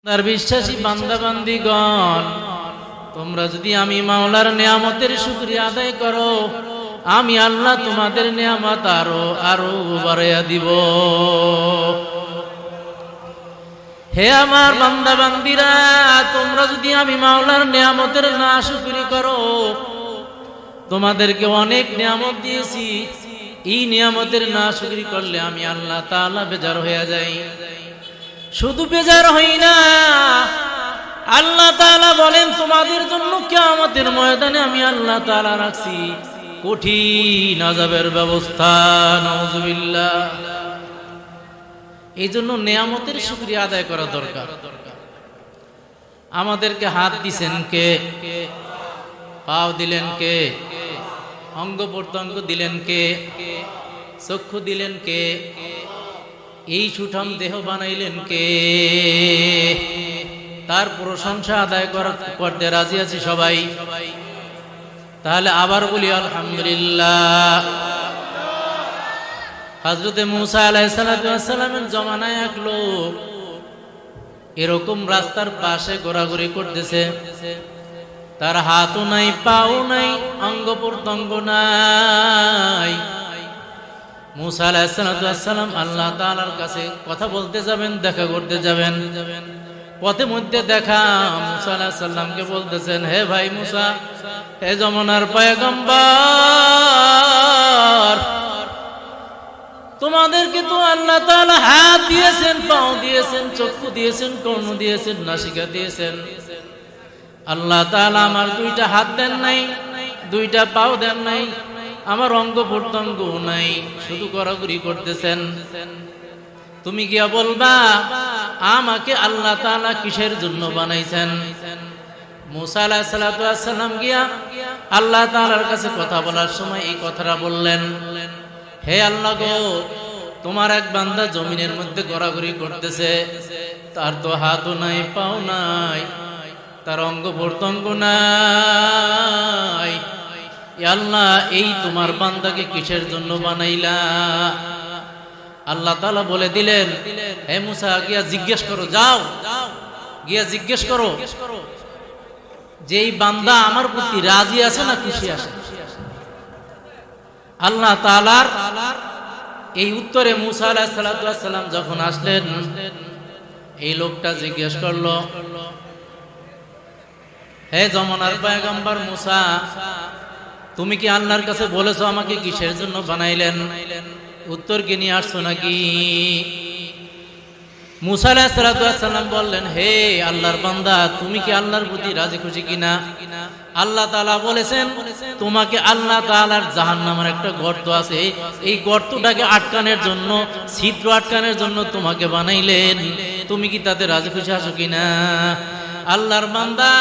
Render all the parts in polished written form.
তার বিশ্বাসী বান্দা বান্দিগণ, তোমরা যদি আমি মাওলার নিয়ামতের শুকরিয়া আদায় করো, আমি আল্লাহ তোমাদের নিয়ামত আরো আরো বাড়াইয়া দিব। হে আমার বান্দা বান্দিরা, তোমরা যদি আমি মাওলার নিয়ামতের না শুকরি করো, তোমাদেরকে অনেক নিয়ামত দিয়েছি, এই নিয়ামতের না শুকরি করলে আমি আল্লাহ তাআলা বেজার হয়ে যাই। শুধু বেজার হই না, আল্লাহ তাআলা বলেন তোমাদের জন্য কিয়ামতের ময়দানে আমি আল্লাহ তাআলা রাখছি কঠিন আযাবের ব্যবস্থা। নাউযুবিল্লাহ। এই জন্য নিয়ামতের শুকরিয়া আদায় করা দরকার। আমাদেরকে হাত দিছেন কে? পাও দিলেন কে? অঙ্গ প্রত্যঙ্গ দিলেন কে? চক্ষু দিলেন কে? এই সুঠাম দেহ বানাইলেন কে? তার প্রশংসা আদায় করতে রাজি আছি সবাই। তাহলে আবার বলি আলহামদুলিল্লাহ। হযরতে মূসা আলাইহিস সালামের জমানায় এক লোক এরকম রাস্তার পাশে ঘোরাঘুরি করতেছে, তার হাতও নাই, পাও নাই, অঙ্গ প্রত্যঙ্গ নাই। মূসা আলাইহিস সালাম আল্লাহ তাআলার কাছে কথা বলতে যাবেন, দেখা করতে যাবেন। পথে মধ্যে দেখা, মূসা আলাইহিস সালামকে বলতেছেন, হে ভাই মূসা, হে যমুনার পয়গম্বর, তোমাদেরকে তো আল্লাহ তাআলা হাত দিয়েছেন, পাও দিয়েছেন, চক্ষু দিয়েছেন, কর্ণ দিয়েছেন, নাসিকা দিয়েছেন। আল্লাহ তাআলা আমার দুইটা হাত দেন নাই, দুইটা পাও দেন নাই, আমার অঙ্গ প্রত্যঙ্গ নাই, শুধু ঘোরাঘুরি করতেছেন। তুমি গিয়া বলবা আমাকে আল্লাহ তাআলা কিসের জন্য বানাইছেন? মূসা আলাইহিস সালাম গিয়া আল্লাহ তাআলার কাছে কথা বলার সময় এই কথাটা বললেন, হে আল্লাহ গো, তোমার এক বান্দা জমিনের মধ্যে ঘোরাঘুরি করতেছে, তার তো হাতও নাই, পাও নাই, তার অঙ্গ প্রত্যঙ্গ নাই। আল্লাহ, এই তোমার বান্দাকে কিসের জন্য বানাইলা? আল্লাহ তাআলা বলে দিলেন, হে মূসা, গিয়া জিজ্ঞেস করো, যাও গিয়া জিজ্ঞেস করো যে এই বান্দা আমার প্রতি রাজি আছে না খুশি আছে। আল্লাহ তাআলার এই উত্তরে মূসা আলাইহিস সালাম যখন আসলেন, এই লোকটা জিজ্ঞেস করলো, হে যমুনার পয়গম্বর মূসা, তুমি কি আল্লাহর কাছে বলেছো আমাকে কিসের জন্য বানাইলেন? উত্তর কি নিয়ে আসছো নাকি? মূসা আলাইহিস সালাম বললেন, হে আল্লাহর বান্দা, তুমি কি আল্লাহর প্রতি রাজি খুশি কিনা? আল্লাহ তাআলা বলেছেন, তোমাকে আল্লাহ তাআলার জাহান্নামের একটা গর্ত আছে, এই গর্তটাকে আটকানোর জন্য, ছিদ্র আটকানোর জন্য তোমাকে বানাইলেন। তুমি কি তাতে রাজি খুশি আছো কিনা? আল্লাহর বান্দা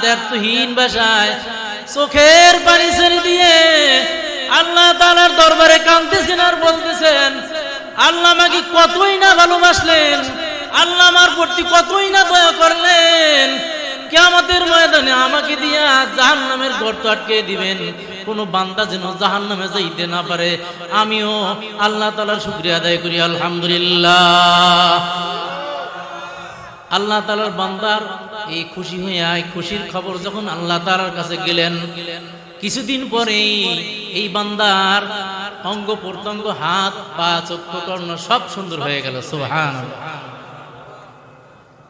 দ্ব্যর্থহীন ভাষায় চোখের পানি ছেড়ে দিয়ে আল্লাহ তাআলার দরবারে কাঁদতেছেন আর বলতেছেন, আল্লাহ আমাকে কতই না ভালোবাসলেন, আল্লাহ আমার প্রতি কতই না দয়া করলেন, কিয়ামতের ময়দানে আমাকে দিয়া জাহান্নামের গর্ত আটকে দিবেন, কোন বান্দা যেন জাহান্নামে যাইতে না পারে। আমিও আল্লাহ তাআলার শুকরিয়া আদায় করি, আলহামদুলিল্লাহ। আল্লাহ তাআলার বান্দার এই খুশি হইয়া, এই খুশির খবর যখন আল্লাহ তাআলার কাছে গেলেন, কিছুদিন পরেই এই বান্দার অঙ্গ প্রত্যঙ্গ, হাত, পা, চক্ষু, কর্ণ সব সুন্দর হয়ে গেল। সুবহানাল্লাহ।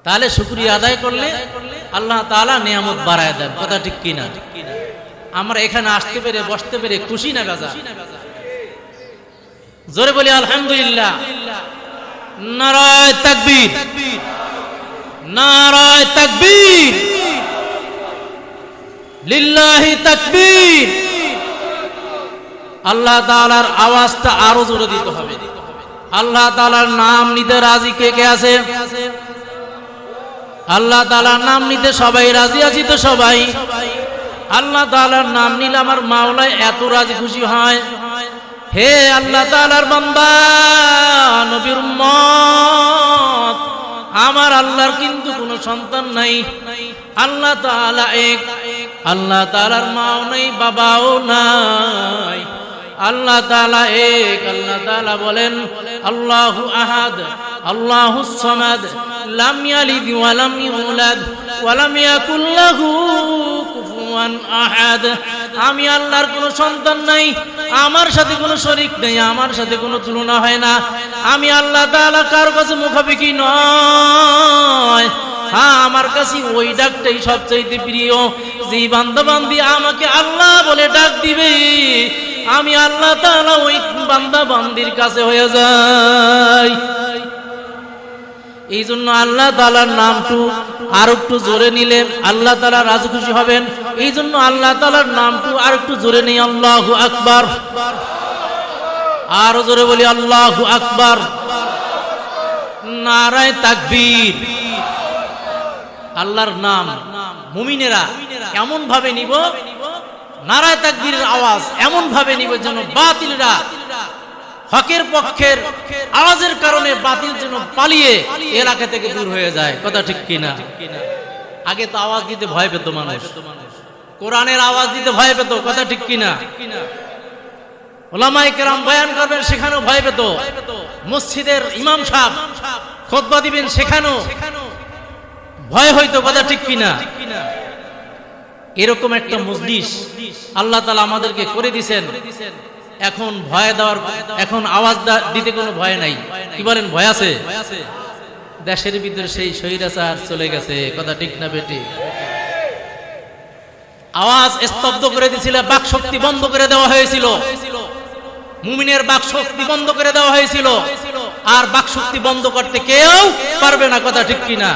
তাহলে শুকরিয়া আদায় করলে আল্লাহ তাআলা নিয়ামত বাড়ায় দেন, কথা ঠিক কিনা? আমরা এখানে আসতে পেরে, বসতে পেরে খুশি না বেজা? জোরে বলি আলহামদুলিল্লাহ। নারায়ে তাকবীর, নারায়ে তাকবীর, লিল্লাহি তাকবীর। আল্লাহ তাআলার আওয়াজটা আরো জোরে দিতে হবে। আল্লাহ তাআলার নাম নিতে রাজি কে কে আছে? আল্লাহ তাআলার নাম নিতে সবাই রাজি আছি তো? সবাই। আল্লাহ তাআলার নাম নিলে আমার মাওলা এত রাজি খুশি হয়। হে আল্লাহ তাআলার বান্দা, নবীর উম্মত, আমার আল্লাহর কিন্তু কোনো সন্তান নাই। আল্লাহ তাআলা এক, আল্লাহ তাআলার মাও নাই, বাবাও নাই। আল্লাহ তাআলা এক। আল্লাহ তাআলা বলেন আল্লাহু আহাদ আল্লাহুস সামাদ লাম ইয়ালিদ ওয়া লাম ইউলাদ ওয়া লাম ইয়াকুল লাহু কুফুয়ান আহাদ। আমি আল্লাহর কোনো সন্তান নাই, আমার সাথে কোনো শরীক নেই, আমার সাথে কোনো তুলনা হয় না। আমি আল্লাহ তাআলা কার কাছে মুখাপেক্ষী নয়। হ্যাঁ, আমার কাছে ওই ডাকটাই সবচাইতে প্রিয়, যে বান্দা বান্দি আমাকে আল্লাহ বলে ডাক দিবে, আমি আল্লাহ তাআলা ওই বান্দা বান্দির কাছে হয়ে যাই। এই জন্য আল্লাহ তাআলার নামটু আর একটু জোরে নিলে আল্লাহ তাআলা রাজি খুশি হবেন। এই জন্য আল্লাহ তাআলার নামটু আর একটু জোরে নেই, আল্লাহু আকবার। আরো জোরে বলি আল্লাহু আকবার। নারায়ে তাকবীর। আল্লাহর নাম মুমিনেরা এমন ভাবে নিব, নারায়ে তাকবীরের আওয়াজ এমন ভাবে নিব যেন বাতিলরা হকের পক্ষের আওয়াজের কারণে বাতিল যেন পালিয়ে এলাকা থেকে দূর হয়ে যায়। কথা ঠিক কিনা? আগে তো আওয়াজ দিতে ভয় পেত মানুষ, কোরআনের আওয়াজ দিতে ভয় পেত। কথা ঠিক কিনা? উলামায়ে কেরাম বয়ান করবেন সেখানেও ভয় পেত, মসজিদের ইমাম সাহেব খুতবা দিবেন সেখানেও ভয় হইতো। কথা ঠিক কিনা? এরকম একটা মজলিস আল্লাহ তাআলা আমাদেরকে করে দিয়েছেন। এখন ভয় দেওয়ার, এখন আওয়াজ দিতে কোনো ভয় নাই। কি বলেন, ভয় আছে? দেশের ভিতরে সেই স্বৈরাচার চলে গেছে। কথা ঠিক না বেটি? আওয়াজ স্তব্ধ করে দিয়েছিল, বাক শক্তি বন্ধ করে দেওয়া হয়েছিল, মুমিনের বাক শক্তি বন্ধ করে দেওয়া হয়েছিল। আর বাক শক্তি বন্ধ করতে কেউ পারবে না। কথা ঠিক কিনা?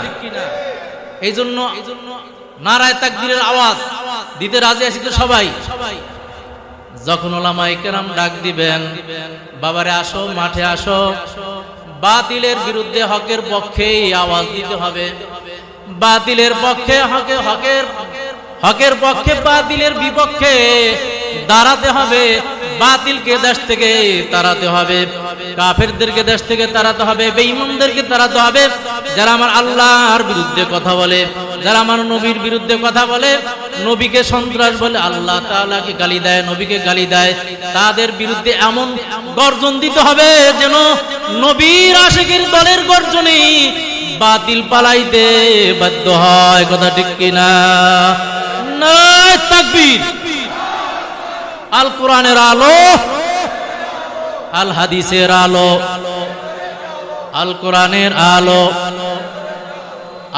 এই জন্য নারায়ে তাকবীরের আওয়াজ দিতে রাজি আছি তো সবাই। যখন উলামায়ে কেরাম ডাক দিবেন, বাবারে আসো, মাঠে আসো, বাতিলের বিরুদ্ধে হকের পক্ষে আওয়াজ দিতে হবে, বাতিলের পক্ষে হকের পক্ষে বাতিলের বিপক্ষে দাঁড়াতে হবে, বাতিলকে দেশ থেকে তাড়াতে হবে, কাফেরদেরকে দেশ থেকে তাড়াতে হবে, বেঈমানদেরকে তাড়াতে হবে। যারা আমার আল্লাহর বিরুদ্ধে কথা বলে, যারা আমার নবীর বিরুদ্ধে কথা বলে, নবীকে সন্ত্রাস বলে, আল্লাহ তাআলাকে গালি দেয়, নবীকে গালি দেয়, তাদের বিরুদ্ধে এমন গর্জন দিতে হবে যেন নবীর আশিকের দলের গর্জনে বাতিল পালাইতে বাধ্য হয়। কথা ঠিক কিনা? নারায়ে তাকবীর। আল কোরআনের আলো, আল হাদিসের আলো, আল কোরআনের আলো।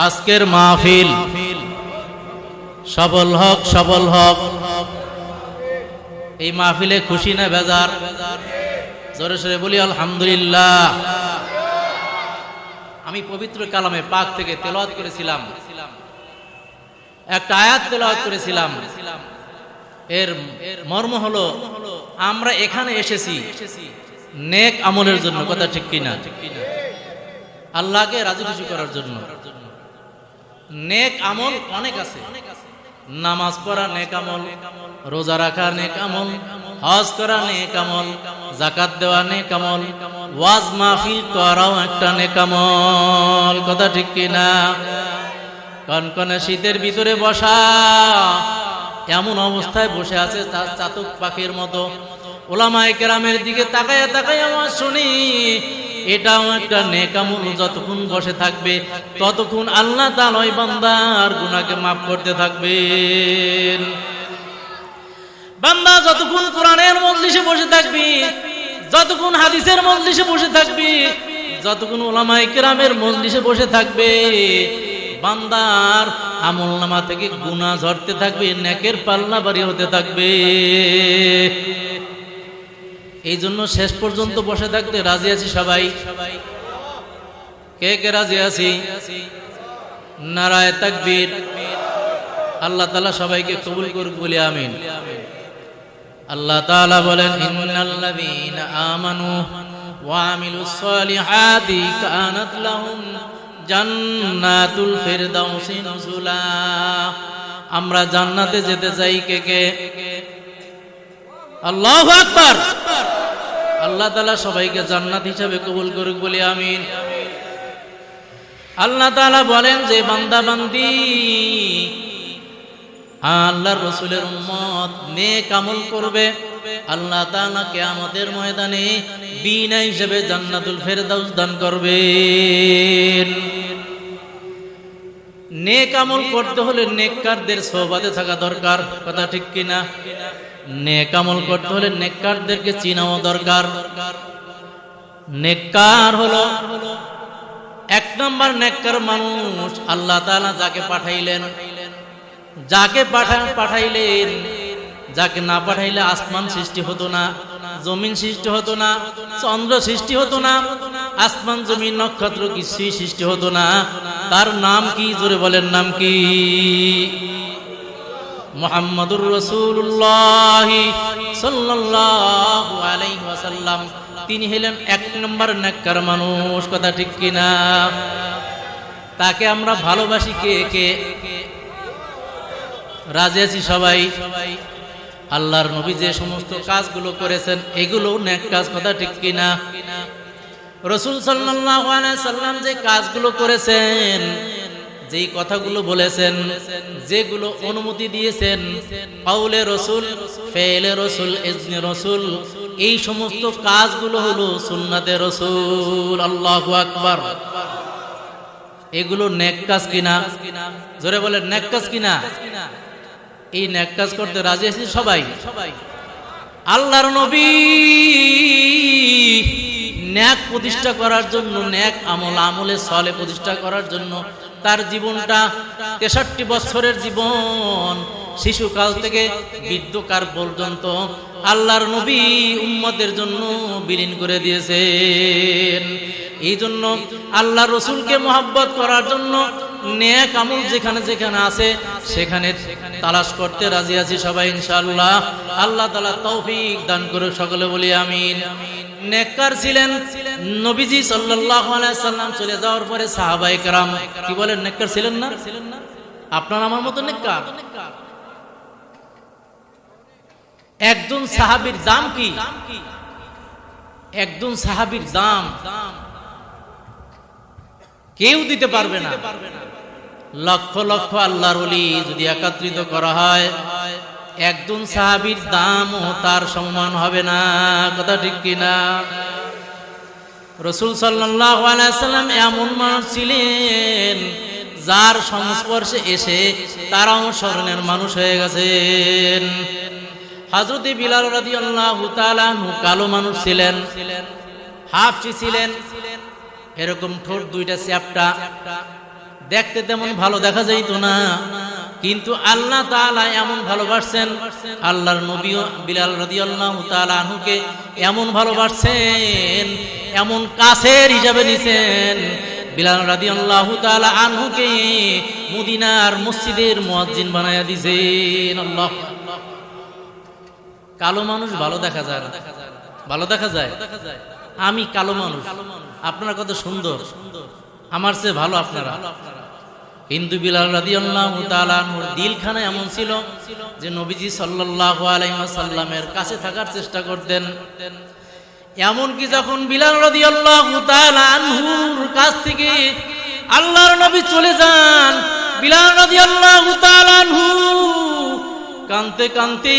আজকের মাহফিল সফল হক, সফল হক। এই মাহফিলে খুশি না বেজার? জোরে সোরে বলি আলহামদুলিল্লাহ। আমি পবিত্র কালামে পাক থেকে তেলাওয়াত করেছিলাম, একটা আয়াত তেলাওয়াত করেছিলাম। এর মর্ম হলো, আমরা এখানে এসেছি নেক আমলের জন্য। কথা ঠিক কিনা? আল্লাহকে রাজি খুশি করার জন্য। নেক আমল অনেক আছে, নামাজ পড়া নেক আমল, রোজা রাখা নেক আমল, হজ করা নেক আমল, যাকাত দেওয়া নেক আমল, ওয়াজ মাহফিল করাও একটা নেক আমল। কথা ঠিক কিনা? কনকনে শীতের ভিতরে বসা, এমন অবস্থায় বসে আছে চাতক পাখির মতো, উলামায়ে কেরামের দিকে তাকায়া তাকায়া আওয়াজ শুনি, এটাও একটা নেক আমল। যতক্ষণ বসে থাকবে ততক্ষণ আল্লাহ তাআলা ওই বান্দার গুনাহকে মাফ করতে থাকবেন। বান্দা যতক্ষণ কোরআনের মজলিসে বসে থাকবি, যতক্ষণ হাদিসের মজলিসে বসে থাকবি, যতক্ষণ উলামায়ে কেরামের মজলিসে বসে থাকবে, বান্দার আমলনামা থেকে গুনাহ ঝরতে থাকবে, নেকের পাল্লা ভারী হতে থাকবে। এই জন্য শেষ পর্যন্ত বসে থাকতে রাজি আছি সবাই। কে কে রাজি আছি? নারায়ে তাকবীর। আল্লাহ তাআলা সবাইকে কবুল করুক বলি আমিন। আল্লাহ তাআলা বলেন, ইন্নাল্লাযীনা আমানু ওয়া আমিলুস সালিহাতি কানাত লাহুম জান্নাতুল ফিরদাউসি নুজুলা। আমরা জান্নাতে যেতে চাই। কে কে? আল্লাহু আকবার। আল্লাহ তাআলা সবাইকে জান্নাত হিসাবে কবুল করুক বলি আমিন। আল্লাহ তাআলা বলেন যে বান্দা বান্দি আল্লাহর রাসূলের উম্মত নেক আমল করবে, আল্লাহ তাআলা কিয়ামতের ময়দানে বিনা হিসেবে জান্নাতুল ফেরদাউস দান করবেন। নেক আমল করতে হলে নেককারদের সোহবতে থাকা দরকার, কথা ঠিক কিনা? নেক আমল করতে হলে নেককারদেরকে চিনাও দরকার। নেককার হলো এক নম্বর নেককার মানুষ আল্লাহ তাআলা যাকে পাঠাইলেন, যাকে পাঠাইলেন, যাকে না পাঠাইলে আসমান সৃষ্টি হতো না, জমিন সৃষ্টি হতো না, চন্দ্র সৃষ্টি হতো না, আসমান জমিন নক্ষত্র কিছুই সৃষ্টি হতো না। তার নাম কি? জোরে বলেন, নাম কি? মুহাম্মাদুর রাসূলুল্লাহ সাল্লাল্লাহু আলাইহি ওয়াসাল্লাম। তিনি হলেন এক নম্বর নেককার মানুষ, কথা ঠিক কিনা? তাকে আমরা ভালোবাসি কে কে? রাজি আছি সবাই? আল্লাহর নবী যে সমস্ত কাজগুলো করেছেন এগুলো নেক কাজ, কথা ঠিক কিনা? রাসূল সাল্লাল্লাহু আলাইহি সাল্লাম যে কাজগুলো করেছেন, যেই কথাগুলো বলেছেন, যেগুলো অনুমতি দিয়েছেন, কাউলে রাসূল, ফেলে রাসূল, ইজনে রাসূল, এই সমস্ত কাজগুলো হলো সুন্নাতে রাসূল। আল্লাহু আকবার। এগুলো নেক কাজ কিনা? জোরে বলেন, নেক কাজ কিনা? এই নেক কাজ করতে রাজি আছি সবাই? আল্লাহর নবী নেক প্রতিষ্ঠা করার জন্য, নেক আমল, আমলে সালেহ প্রতিষ্ঠা করার জন্য তার জীবনটা 63 বছরের জীবন, শিশুকাল থেকে বৃদ্ধকাল পর্যন্ত আল্লাহর নবী উম্মতের জন্য বিলীন করে দিয়েছেন। এই জন্য আল্লাহ রসুলকে মহব্বত করার জন্য নেক আমল যেখানে যেখানে আছে সেখানে তালাশ করতে রাজি আছি সবাই ইনশাআল্লাহ। আল্লাহ তাআলা তৌফিক দান করুক, সকলে বলি আমিন। নেককার ছিলেন নবীজি সাল্লাল্লাহু আলাইহি সাল্লাম চলে যাওয়ার পরে সাহাবায়ে কেরাম কি বলেন? নেককার ছিলেন না? আপনার আমার মতো নেককার? একজন সাহাবীর দাম কি? একজন সাহাবীর দাম কেউ দিতে পারবে না। লক্ষ লক্ষ আল্লাহর ওলি যদি একত্রিত করা হয়, একজন সাহাবীর দামও তার সমান হবে না, কথা ঠিক কিনা? রাসূল সাল্লাল্লাহু আলাইহি সাল্লাম এমন মানুষ ছিলেন যার সংস্পর্শে এসে তারাও স্মরণের মানুষ হয়ে গেছেন। হযরতে বিলাল রাদিয়াল্লাহু তাআলা আনহু কালো মানুষ ছিলেন, হাফসি ছিলেন, এরকম ঠোঁট দুইটা চ্যাপ্টা, দেখতে তেমন ভালো দেখা যাইতো না, কিন্তু আল্লাহ তাআলা এমন ভালোবাসছেন, আল্লাহর নবীও বিলাল রাদিয়াল্লাহু তাআলা আনহুকে এমন ভালোবাসছেন, এমন কাছের হিসাবে নিছেন। বিলাল রাদিয়াল্লাহু তাআলা আনহুকে মদিনার মসজিদের মুয়াজ্জিন বানায়া দিয়েছেন। আল্লাহ। কালো মানুষ ভালো দেখা যায় না, ভালো দেখা যায়? আমি কালো মানুষ, আপনার কত সুন্দর, আমার চেয়ে ভালো আপনারা। কিন্তু বিলাল রাদিয়াল্লাহু তাআলা আনহুর দিলখানা এমন ছিল যে নবীজি সাল্লাল্লাহু আলাইহি ওয়াসাল্লামের কাছে থাকার চেষ্টা করতেন। এমনকি যখন বিলাল রাদিয়াল্লাহু তাআলা আনহুর কাছ থেকে আল্লাহর নবী চলে যান, বিলাল রাদিয়াল্লাহু তাআলা আনহু কাঁদতে কাঁদতে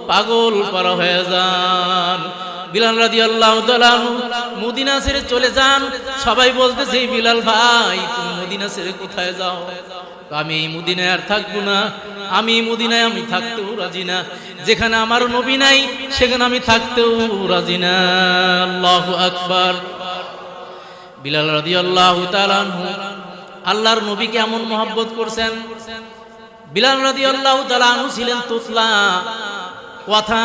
পাগল পারা হয়ে যান। বিলাল রাদিয়াল্লাহু তাআলা আনহু মদিনা ছেড়ে চলে যান। সবাই বলতেছে, বিলাল ভাই তুমি মদিনা ছেড়ে কোথায় যাও? আমি এই মদিনায় আর থাকবো না, আমি এই মদিনায় আমি থাকতেও রাজি না, যেখানে আমার নবী নাই সেখানে আমি থাকতেও রাজি না। আল্লাহু আকবার। বিলাল রাদিয়াল্লাহু তাআলা আনহু আল্লাহর নবীকে এমন মহব্বত করছেন। বিলাল রাদিয়াল্লাহু তাআলা আনহু ছিলেন তোতলা, কথা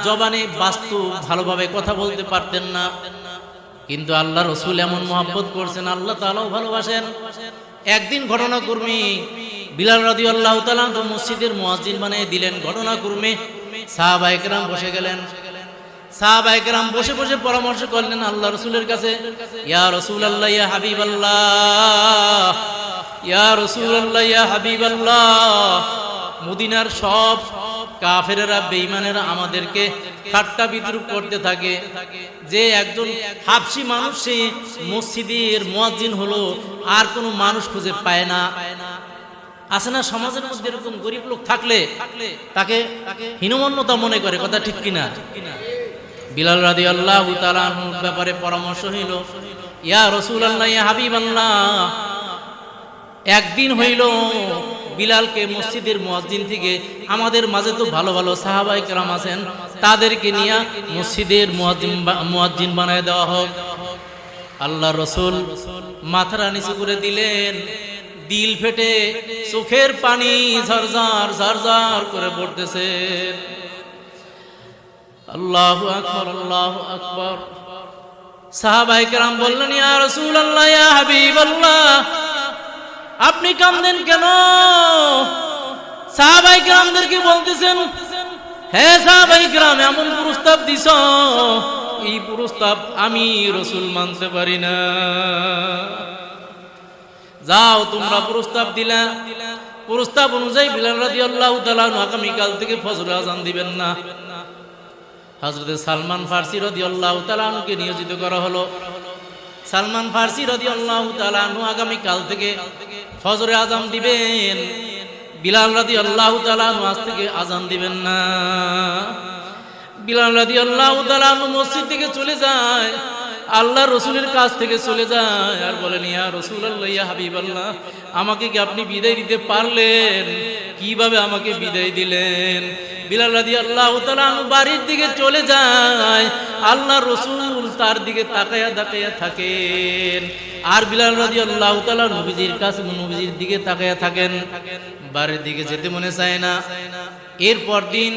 জবানে বাস্তব, ভালোভাবে কথা বলতে পারতেন না, কিন্তু আল্লাহ রাসূল এমন মহব্বত করছেন, আল্লাহ তাআলাও ভালোবাসেন। একদিন ঘটনাক্রমে বিলাল রাদিয়াল্লাহু তাআলা তো মসজিদের মুয়াজ্জিন বানিয়ে দিলেন। ঘটনাক্রমে সাহাবায়ে কেরাম বসে গেলেন। সাহাবায়ে কেরাম বসে বসে পরামর্শ করলেন আল্লাহ রাসূলের কাছে, ইয়া রাসূলুল্লাহ, ইয়া হাবিবাল্লাহ, ইয়া রাসূলুল্লাহ, ইয়া হাবিবাল্লাহ, মদিনার সব কাফেরেরা, বেঈমানেরা আমাদেরকে ঠাট্টা বিদ্রুপ করতে থাকে যে একজন হাবশী মানুষ সে মসজিদের মুয়াজ্জিন হলো, আর কোনো মানুষ খুঁজে পায় না, আছে না সমাজের মধ্যে এরকম গরিব লোক থাকলে তাকে হীনমন্যতা মনে করে, কথা ঠিক কিনা? বিলাল রাদিয়াল্লাহু তাআলা আনহুর ব্যাপারে পরামর্শ হইল, ইয়া রাসূলুল্লাহ, ইয়া হাবিবাল্লাহ, একদিন হইল বিলালকে মসজিদের মুয়াজ্জিন থেকে, আমাদের মাঝে তো ভালো ভালো সাহাবায়ে কেরাম আছেন, তাদেরকে নিয়ে মসজিদের মুয়াজ্জিন বানায় দেওয়া হোক। আল্লাহ রাসূল মাথাটা নিচু করে দিলেন, দিল ফেটে চোখের পানি ঝরঝর ঝরঝর করে পড়তেছে। আল্লাহু আকবার, আল্লাহু আকবার। সাহাবায়ে কেরাম বললেন, ইয়া রাসূলুল্লাহ, ইয়া হাবিবাল্লাহ, আপনি কাঁদেন কেন? সাহাবায়ে কেরামদেরকে বলতেছেন, হে সাহাবায়ে কেরাম, এমন প্রস্তাব দিছ, এই প্রস্তাব আমি রাসূল মানতে পারি না। যাও তোমরা প্রস্তাব দিলা, প্রস্তাব অনুযায়ী বিলাল রাদিয়াল্লাহু তাআলা আগামীকাল থেকে ফজরের আযান দিবেন না। হযরত সালমান ফারসি রাদিয়াল্লাহু তাআলা কে নিয়োজিত করা হলো। সালমান ফারসি রাদিয়াল্লাহু তাআলা আগামীকাল থেকে ফজরের আযান দিবেন, বিলাল রাদিয়াল্লাহু তাআলা আজ থেকে আযান দিবেন না। বিলাল রাদিয়াল্লাহু তাআলা মসজিদ থেকে চলে যায়, আল্লাহর রাসূলের কাছ থেকে চলে যায় আর বলেন, ইয়া রাসূলুল্লাহ, ইয়া হাবিবাল্লাহ, আমাকে কি আপনি বিদায় দিতে পারলেন? কিভাবে আমাকে বিদায় দিলেন? বিলাল রাদিয়াল্লাহু তাআলা বাড়ির দিকে চলে যায়, আল্লাহর রাসূল তার দিকে তাকায়া তাকায়া থাকেন, আর বিলাল রাদিয়াল্লাহু তাআলা নবীজির কাছে, নবীজির দিকে তাকায়া থাকেন, বাড়ির দিকে যেতে মনে চায় না। এরপর দিন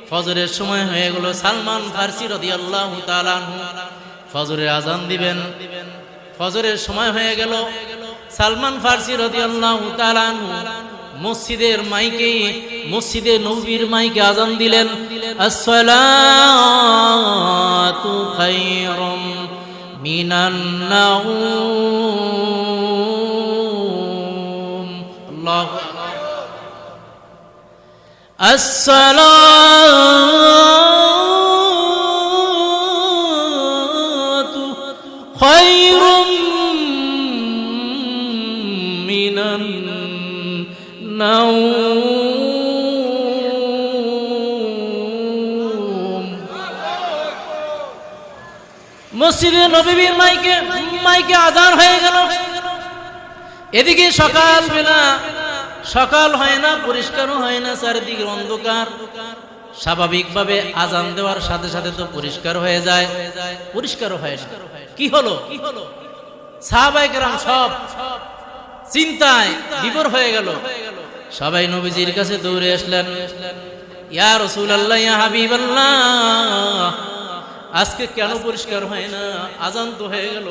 ফজরের সময় হয়ে গেল, সালমান ফারসি রাদিয়াল্লাহু তাআলা ফজরের আযান দিবেন। ফজরের সময় হয়ে গেল, সালমান ফারসি রাদিয়াল্লাহু তাআলা মসজিদের মাইকে, মসজিদে নববীর মাইকে আযান দিলেন, আসসালাতু খায়রুম মিনান নাওম। আল্লাহু আকবার। আসসালাতু খায়রুম মিনান নাওম। মসজিদে নববীর মাইকে আযান হয়ে গেল। এদিকে সকালবেলা, সকাল হয় না, পরিষ্কারও হয় না, চারিদিকে অন্ধকার। স্বাভাবিকভাবে আযান দেওয়ার সাথে সাথে তো পরিষ্কার হয়ে যায়, পরিষ্কারও হয় না। কি হলো? সাহাবায়ে কেরাম সব চিন্তায় বিভোর হয়ে গেল। সবাই নবীজির কাছে দৌড়ে আসলেন, ইয়া রাসূলুল্লাহ, ইয়া হাবিবাল্লাহ, আজকে কেন পরিষ্কার হয় না? আযান তো হয়ে গেল।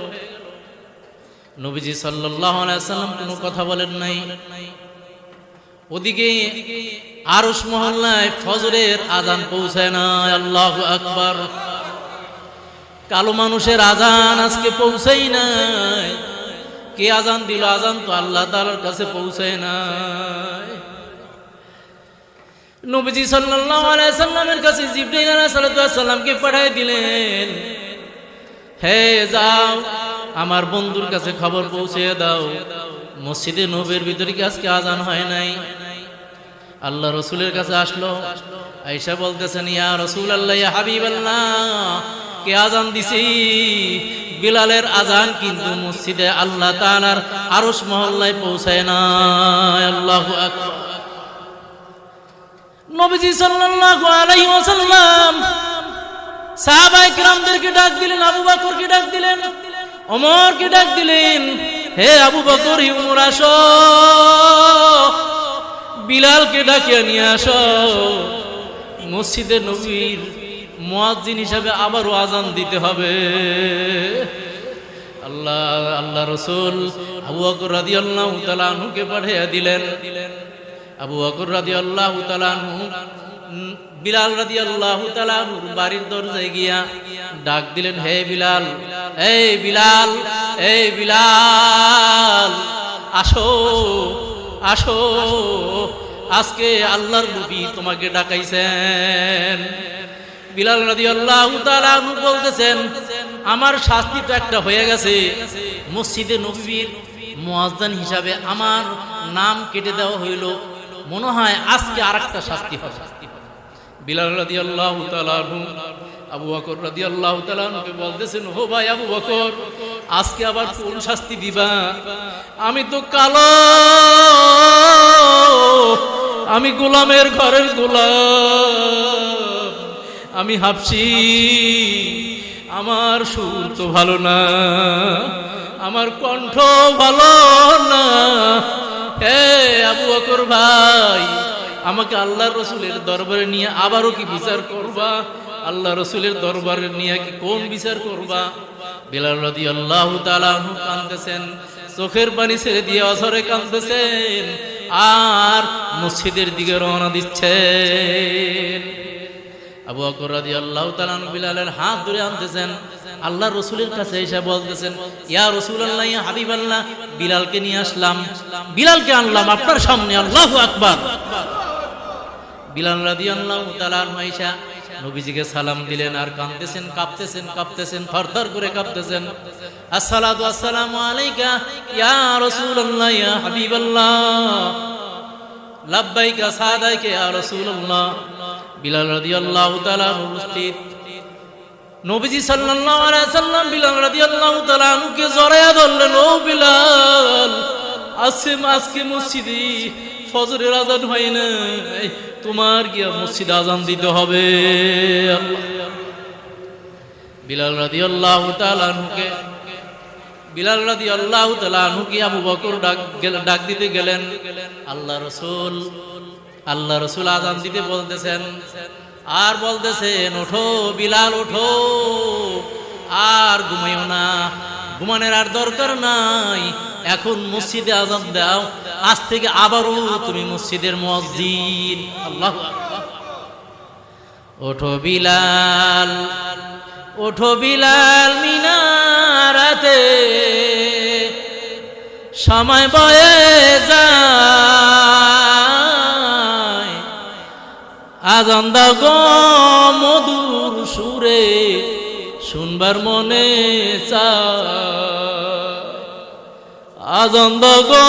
নবীজি সাল্লাল্লাহু আলাইহি ওয়াসাল্লাম কোনো কথা বলেন নাই। ওদিকে আরশ মহল্লায় ফজরের আযান পৌঁছায় না। আল্লাহু আকবার। কালো মানুষের আযান আজকে পৌঁছাই নাই। কে আযান দিল? আযান তো আল্লাহ তাআলার কাছে পৌঁছায় নাই। নবীজি সাল্লাল্লাহু আলাইহি সাল্লামের কাছে জিবরাইল আলাইহিস সালামকে পাঠিয়ে দিলেন, হে যাও আমার বন্ধুর কাছে খবর পৌঁছে দাও, মসজিদে নববীর ভিতরে কি আজকে আযান হয় নাই? আল্লাহ রাসূলের কাছে আসলো, আয়েশা বলতেছেন, ইয়া রাসূলুল্লাহ, ইয়া হাবিবাল্লাহ, কে আযান দিছে? বিলালের আযান কিন্তু মসজিদে আল্লাহ তাআলার আরশ মহল্লায় পৌঁছায় না। আল্লাহু আকবার। নবীজি সাল্লাল্লাহু আলাইহি ওয়াসাল্লাম সাহাবায়ে কেরামদেরকে ডাক দিলেন, আবু বকরকে ডাক দিলেন, ওমরকে ডাক দিলেন, হে আবু বকর, ওমর, আসো, বিলালকে ডাকিয়ে নিয়ে আসো, মসজিদে নববীর মুয়াজ্জিন হিসাবে আবারও আযান দিতে হবে। আল্লাহ রাসূল আবু বকর রাদিয়াল্লাহু তাআলা আনহুকে পাঠিয়ে দিলেন। আবু বকর রাদিয়াল্লাহু তাআলা আনহু বিলাল রাদিয়াল্লাহু তাআলা আনহুর বাড়ির দরজায় গিয়া ডাক দিলেন, হে বিলাল, এই বিলাল, এই বিলাল, আসো, আসো, আজকে আল্লাহর নবী তোমাকে ডাকাইছেন। বিলাল রাদিয়াল্লাহু তাআলা আনহু বলতেছেন, আমার শাস্তি তো একটা হয়ে গেছে, মসজিদে নববীর মুয়াজ্জিন হিসাবে আমার নাম কেটে দেওয়া হইল, মনে হয় আজকে আরেকটা শাস্তি হবে। বিলাল রাদিয়াল্লাহু তাআলা আনহু আবু বকর রাদিয়াল্লাহু তাআলা আনহুকে বলতেছেন, ও ভাই আবু বকর, আজকে আবার কোন শাস্তি দিবা? আমি তো কালো, আমি গোলামের ঘরের গোলাম, আমি হাবশি, আমার সুর তো ভালো না, আমার কণ্ঠ ভালো না। হে আবু বকর ভাই, আমাকে আল্লাহর রসুলের দরবারে নিয়ে আবারও কি বিচার করবা? আল্লাহ রসুলের দরবারে নিয়ে কি কোন বিচার করবা? বিলাল রাদিয়াল্লাহু তাআলা আনহু কাঁদতেছেন, চোখের পানি ছেড়ে দিয়ে অঝরে কাঁদতেছেন, আর মসজিদের দিকে রওনা দিচ্ছেন। আবু বকর রাদিয়াল্লাহু তাআলা আনহু বিলালের হাত ধরে আনতেছেন, আল্লাহ রসুলের কাছে এসে বলতেছেন, ইয়া রাসূলুল্লাহ, ইয়া হাবিবাল্লাহ, বিলালকে নিয়ে আসলাম, বিলালকে আনলাম আপনার সামনে, আল্লাহু আকবার। বিলাল রাদিয়াল্লাহু তাআলা আনহু আয়েশা নবীজিকে সালাম দিলেন, আর কাঁদতেছেন, কাঁপতেছেন, কাঁপতেছেন, থরথর করে কাঁপতেছেন। আসসালাতু আসসালামু আলাইকা ইয়া রাসূলুল্লাহ, ইয়া হাবিবাল্লাহ, লাব্বাইকা সাদাইকা ইয়া রাসূলুল্লাহ। বিলাল রাদিয়াল্লাহু তাআলা উপস্থিত। নবীজি সাল্লাল্লাহু আলাইহি সাল্লাম বিলাল রাদিয়াল্লাহু তাআলা আনহুকে জড়ায়া ধরলেন, ও বিলাল, আজকে মসজিদে ফজরের আজান হয় না, তোমার গিয়া মসজিদে আজান দিতে হবে। বিলাল রাদিয়াল্লাহু তাআলা আনহুকে আবু বকর ডাক দিতে গেলেন। আল্লাহ রসুল আজান দিতে বলতেছেন, আর বলতেছেন, ওঠো বিলাল, ওঠো, আর ঘুমাইও না, ঘুমানোর আর দরকার নাই, এখন মসজিদে আজান দাও, আজ থেকে আবারও তুমি মসজিদের মুয়াজ্জিন। আল্লাহু আকবার। ওঠো বিলাল, ওঠো বিলাল, মিনারাতে সময় বয়ে যায়, আজান দাও গো মধুর সুরে, শুনবার মনে চায়, আজান দাও গো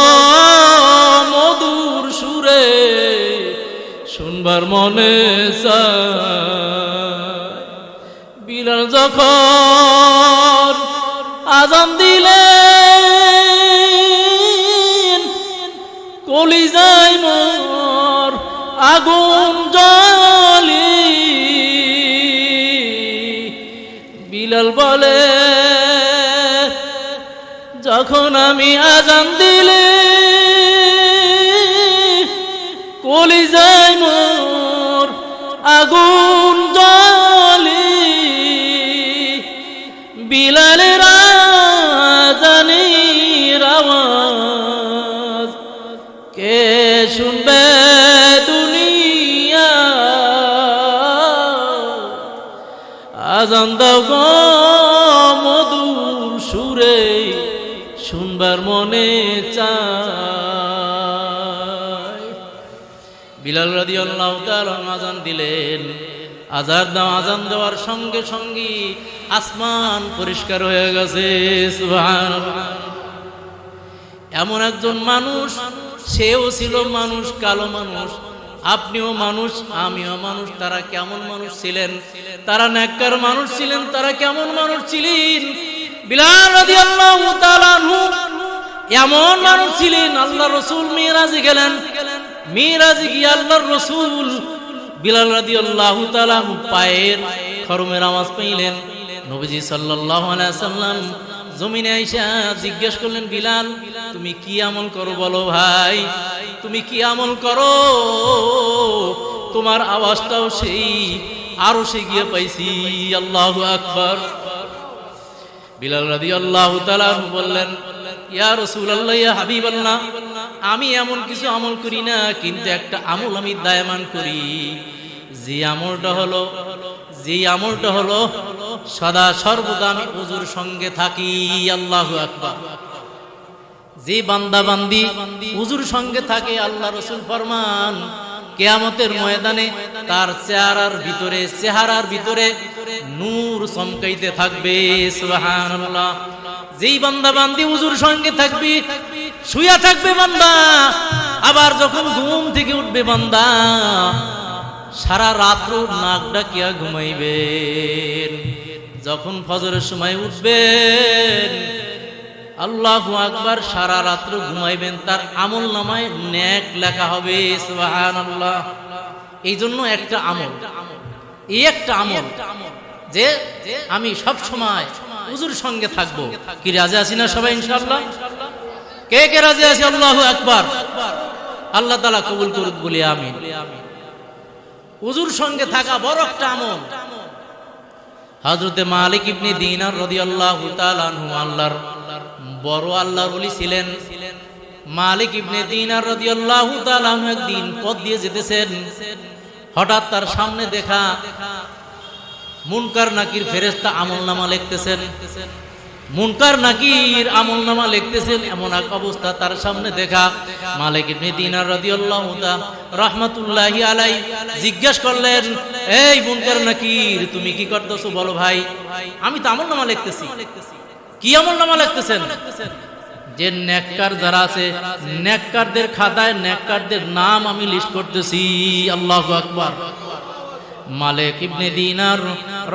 মধুর সুরে, শুনবার মনে চায়। বিলাল যখন আজান দিলেন, কলিজায় মোর আগুন জ্বলি। বিলাল বলে, যখন আমি আজান দিলে কলিজায় মোর আগুন জ্বলি, বিলালের আজানের আওয়াজ কে শুনবে দুনিয়া? আজান দাও গো মধুর সুরে, শুনবার মনে চায়। বিলাল রাদিয়াল্লাহু তাআলা আজান দিলেন। আজান দেওয়ার সঙ্গে সঙ্গে আসমান পরিষ্কার হয়ে গেছে। সুবহানাল্লাহ। এমন একজন মানুষ, সেও ছিল মানুষ, কালো মানুষ, আপনিও মানুষ, আমিও মানুষ। তারা কেমন মানুষ ছিলেন? তারা নেককার মানুষ ছিলেন। তারা কেমন মানুষ ছিলেন? বিলাল রাদিয়াল্লাহু তাআলা আনহু এমন মানুষ ছিলেন। আল্লাহ রাসূল মিরাজে গেলেন, মিরাজে গিয়ে আল্লাহর রাসূল বিলাল রাদিয়াল্লাহু তাআলা পায়ের খরমের আওয়াজ পাইলেন। নবীজি সাল্লাল্লাহু আলাইহি সাল্লাম জমিনে আইসা জিজ্ঞেস করলেন, বিলাল, তুমি কি আমল করো বলো ভাই, তুমি কি আমল করো? তোমার আওয়াজটাও সেই আরো সে গিয়ে পাইছি। আল্লাহু আকবার। বিলাল রাদিয়াল্লাহু তাআলা বললেন, ইয়া রাসূলুল্লাহ, ইয়া হাবিবাল্লাহ, আমি এমন কিছু আমল করি না, কিন্তু একটা আমল আমি দায়মান করি। যে আমলটা হলো সদা সর্বদা আমি ওযুর সঙ্গে থাকি। আল্লাহু আকবার। যে বান্দা বান্দি ওযুর সঙ্গে থাকে, আল্লাহ রাসূল ফরমান, কিয়ামতের ময়দানে তার চেহারার ভিতরে নূর চমকাইতে থাকবে। সুবহানাল্লাহ। যেই বান্দা বান্দি ওযুর সঙ্গে থাকবে, শুয়া থাকবে বান্দা, আবার যখন ঘুম থেকে উঠবে বান্দা সারা রাত্র নাক ডাকিয়া ঘুমাইবেন। যখন ফজরের সময় উঠবেন আল্লাহু আকবার, সারা রাত্র ঘুমাইবেন, তার আমল নামায় নেক লেখা হবে। সুবহানাল্লাহ। এই জন্য একটা আমল, এই একটা আমল যে আমি সব সময় হুজুর সঙ্গে থাকবো। কি রাজি আছি না সবাই ইনশাআল্লাহ? কে কে রাজি আছি? আল্লাহু আকবার। আল্লাহ তাআলা কবুল করুক বলি আমিন। হুজুর সঙ্গে থাকা বড় একটা আমল। হযরতে মালিক ইবনে দিনার রাদিয়াল্লাহু তাআলা আনহু আল্লাহর বড় আল্লাহর ওলি ছিলেন। মালিক ইবনে দিনার রাদিয়াল্লাহু তাআলা আনহু একদিন পথ দিয়ে যেতেছেন, হঠাৎ তার সামনে দেখা মুনকার নাকির ফেরেশতা আমলনামা লিখতেছেন। মুনকার নাকির আমলনামা লিখতেছেন, এমন এক অবস্থা তার সামনে দেখা মালিক ইবনে দিনার রাদিয়াল্লাহু তাআলা রাহমাতুল্লাহি আলাইহি জিজ্ঞেস করলেন, এই মুনকার নাকির তুমি কি করতেছো বলো ভাই? আমি তো আমলনামা লিখতেছি। কি আমলনামা লিখতেছেন? যে নেককার যারা আছে নেককারদের খাতায় নেককারদের নাম আমি লিস্ট করতেছি। আল্লাহু আকবার। মালিক ইবনে দিনার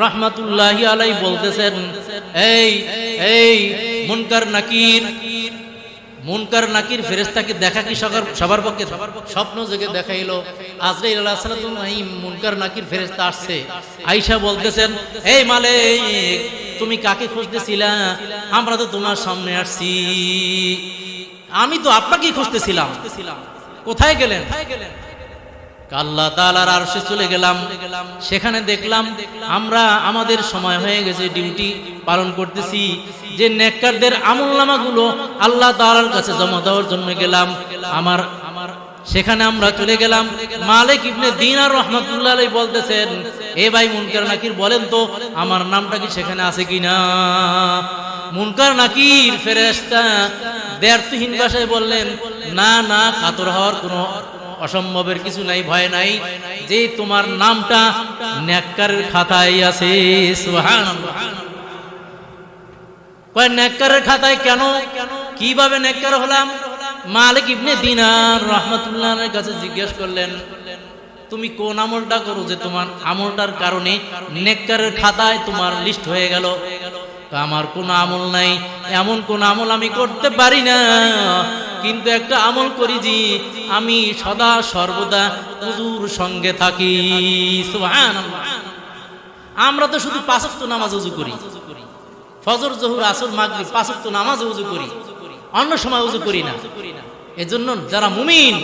রাহমাতুল্লাহি আলাইহি বলতেছেন, এই মুনকার নাকির ফেরেশতাকে দেখা কি সবার পক্ষে স্বপ্ন জেগে দেখাইলো। আজরাইল আলাইহিস সালাতু মুনকার নাকির ফেরেশতা আসছে, আয়েশা বলতেছেন, এই মালিক তুমি কাকে খুঁজতেছিলা? আমরা তো তোমার সামনে আসছি। আমি তো আপনাকেই খুঁজতেছিলাম। কোথায় গেলেন? আল্লাহ তাআলার আরশে চলে গেলাম, সেখানে দেখলাম আমরা আমাদের সময় হয়ে গেছে, ডিউটি পালন করতেছি। যে নেককারদের আমলনামাগুলো আল্লাহ তাআলার কাছে জমা দেওয়ার জন্য গেলাম, আমার সেখানে আমরা চলে গেলাম। মালিক ইবনে দিনার রাহমাতুল্লাহি আলাইহি বলতেছেন, এ ভাই মুনকার নাকির বলেন তো আমার নামটা কি সেখানে আছে কিনা? মুনকার নাকির ফেরেশতা দ্ব্যর্থহীন ভাষায় বললেন, না না, কাতর হওয়ার কোনো অসম্ভবের কিছু নাই, ভয় নাই, যে তোমার নামটা নেককারের খাতায় আছে। সুবহানাল্লাহ। কয় নেককারের খাতায় কেন? কিভাবে নেককার হলাম? মালিক ইবনে দিনার রাহমাতুল্লাহির কাছে জিজ্ঞেস করলেন, তুমি কোন আমলটা করো যে তোমার আমলটার কারণে নেককারের খাতায় তোমার লিস্ট হয়ে গেল? আমার কোন আমল নাই, এমন কোন আমল আমি করতে পারি না, কিন্তু একটা আমল করি যে আমি সদা সর্বদা হুজুর সঙ্গে থাকি। সুবহানাল্লাহ। আমরা তো শুধু 5 ওয়াক্ত নামাজ ওযু করি, ফজর জোহর আসর মাগরিব 5 ওয়াক্ত নামাজ ওযু করি, অন্য সময় ওযু করি না। এজন্য যারা মুমিন,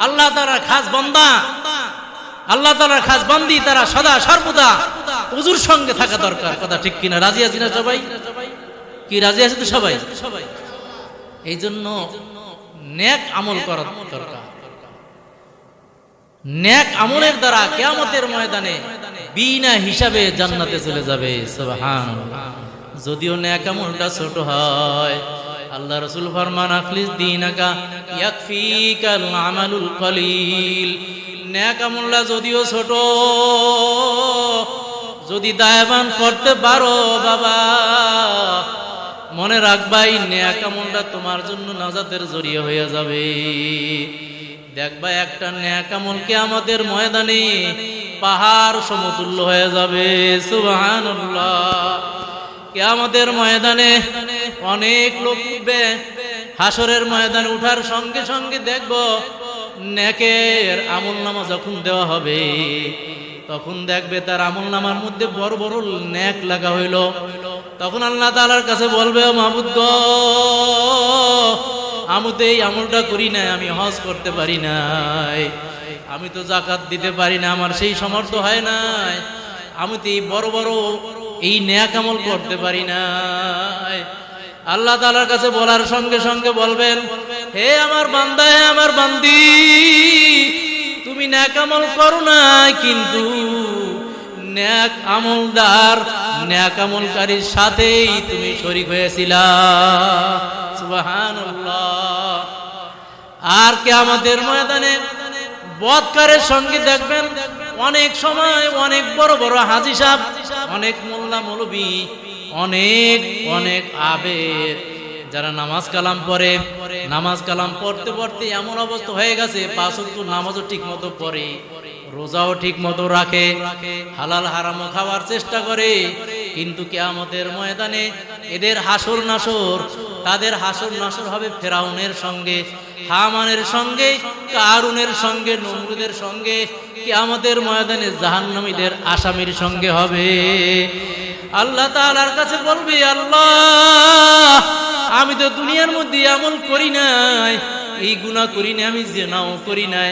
আল্লাহ তাআলার খাস বান্দা, আল্লাহ তাআলার খাস বান্দি, তারা সদা সর্বদা হুজুর সঙ্গে থাকা দরকার। কথা ঠিক কিনা? রাজি আছি না সবাই? কি রাজি আছে তো সবাই? এই জন্য নেক আমল করা দরকার। নেক আমলের দ্বারা কিয়ামতের ময়দানে বিনা হিসাবে জান্নাতে চলে যাবে। সুবহানাল্লাহ। যদিও নেক আমলটা ছোট হয়, আল্লাহ রাসূল ফরমান, আখলিস দীনাকা ইয়াকফিকাল আমালুল কলিল। নেক আমলটা যদিও ছোট, যদি দায়বান করতে পারো বাবা, মনে রাখবাই নেক আমলটা তোমার জন্য নাজাতের জরিয়া হয়ে যাবে। দেখবা একটা নেক আমল কিয়ামতের ময়দানে পাহাড় সমতুল্য হয়ে যাবে। সুবহানাল্লাহ। কিয়ামতের ময়দানে অনেক লোক উঠবে, হাসরের ময়দানে উঠার সঙ্গে সঙ্গে দেখবো নেকের আমলনামা যখন দেওয়া হবে, তখন দেখবে তার আমলনামার মধ্যে বড় বড় নেক লাগা হইল। তখন আল্লাহ তাআলার কাছে বলবে, ও মাবুদ গো, আমি তো এই আমলটা করি নাই, আমি হজ করতে পারি নাই, আমি তো যাকাত দিতে পারি না, আমার সেই সামর্থ্য হয় নাই, আমি তো এই বড় বড় এই নেক আমল করতে পারি নাই। আল্লাহ তাআলার কাছে বলার সঙ্গে সঙ্গে বলবেন, হে আমার বান্দা, হে আমার বান্দি, তুমি নেক আমল করো না, কিন্তু নেক আমলদার নেক আমলকারীর সাথেই তুমি শরীক হয়েছিলা। সুবহানাল্লাহ। আর কিয়ামতের ময়দানে বদকারের সঙ্গে দেখবেন অনেক সময় অনেক বড় বড় হাজী সাহেব, অনেক মোল্লা মৌলবী, অনেক অনেক আবেদ যারা নামাজ কালাম পড়ে, নামাজ কালাম পড়তে পড়তে এমন অবস্থা হয়ে গেছে 5 ওয়াক্ত নামাজও ঠিক মতো পড়ে, রোজাও ঠিক মতো রাখে, হালাল হারামও খাওয়ার চেষ্টা করে, কিন্তু কিয়ামতের ময়দানে এদের হাসর নাসর, তাদের হাসর নাসর হবে ফেরাউনের সঙ্গে, হামানের সঙ্গে, কারুনের সঙ্গে, নমরুদের সঙ্গে, কিয়ামতের ময়দানে জাহান্নামীদের আসামির সঙ্গে হবে। আল্লাহ তাআলার কাছে বলবে, আল্লাহ আমি তো দুনিয়ার মধ্যে আমল করি নাই, এই গুনাহ করি নাই, আমি জিনাও করি নাই,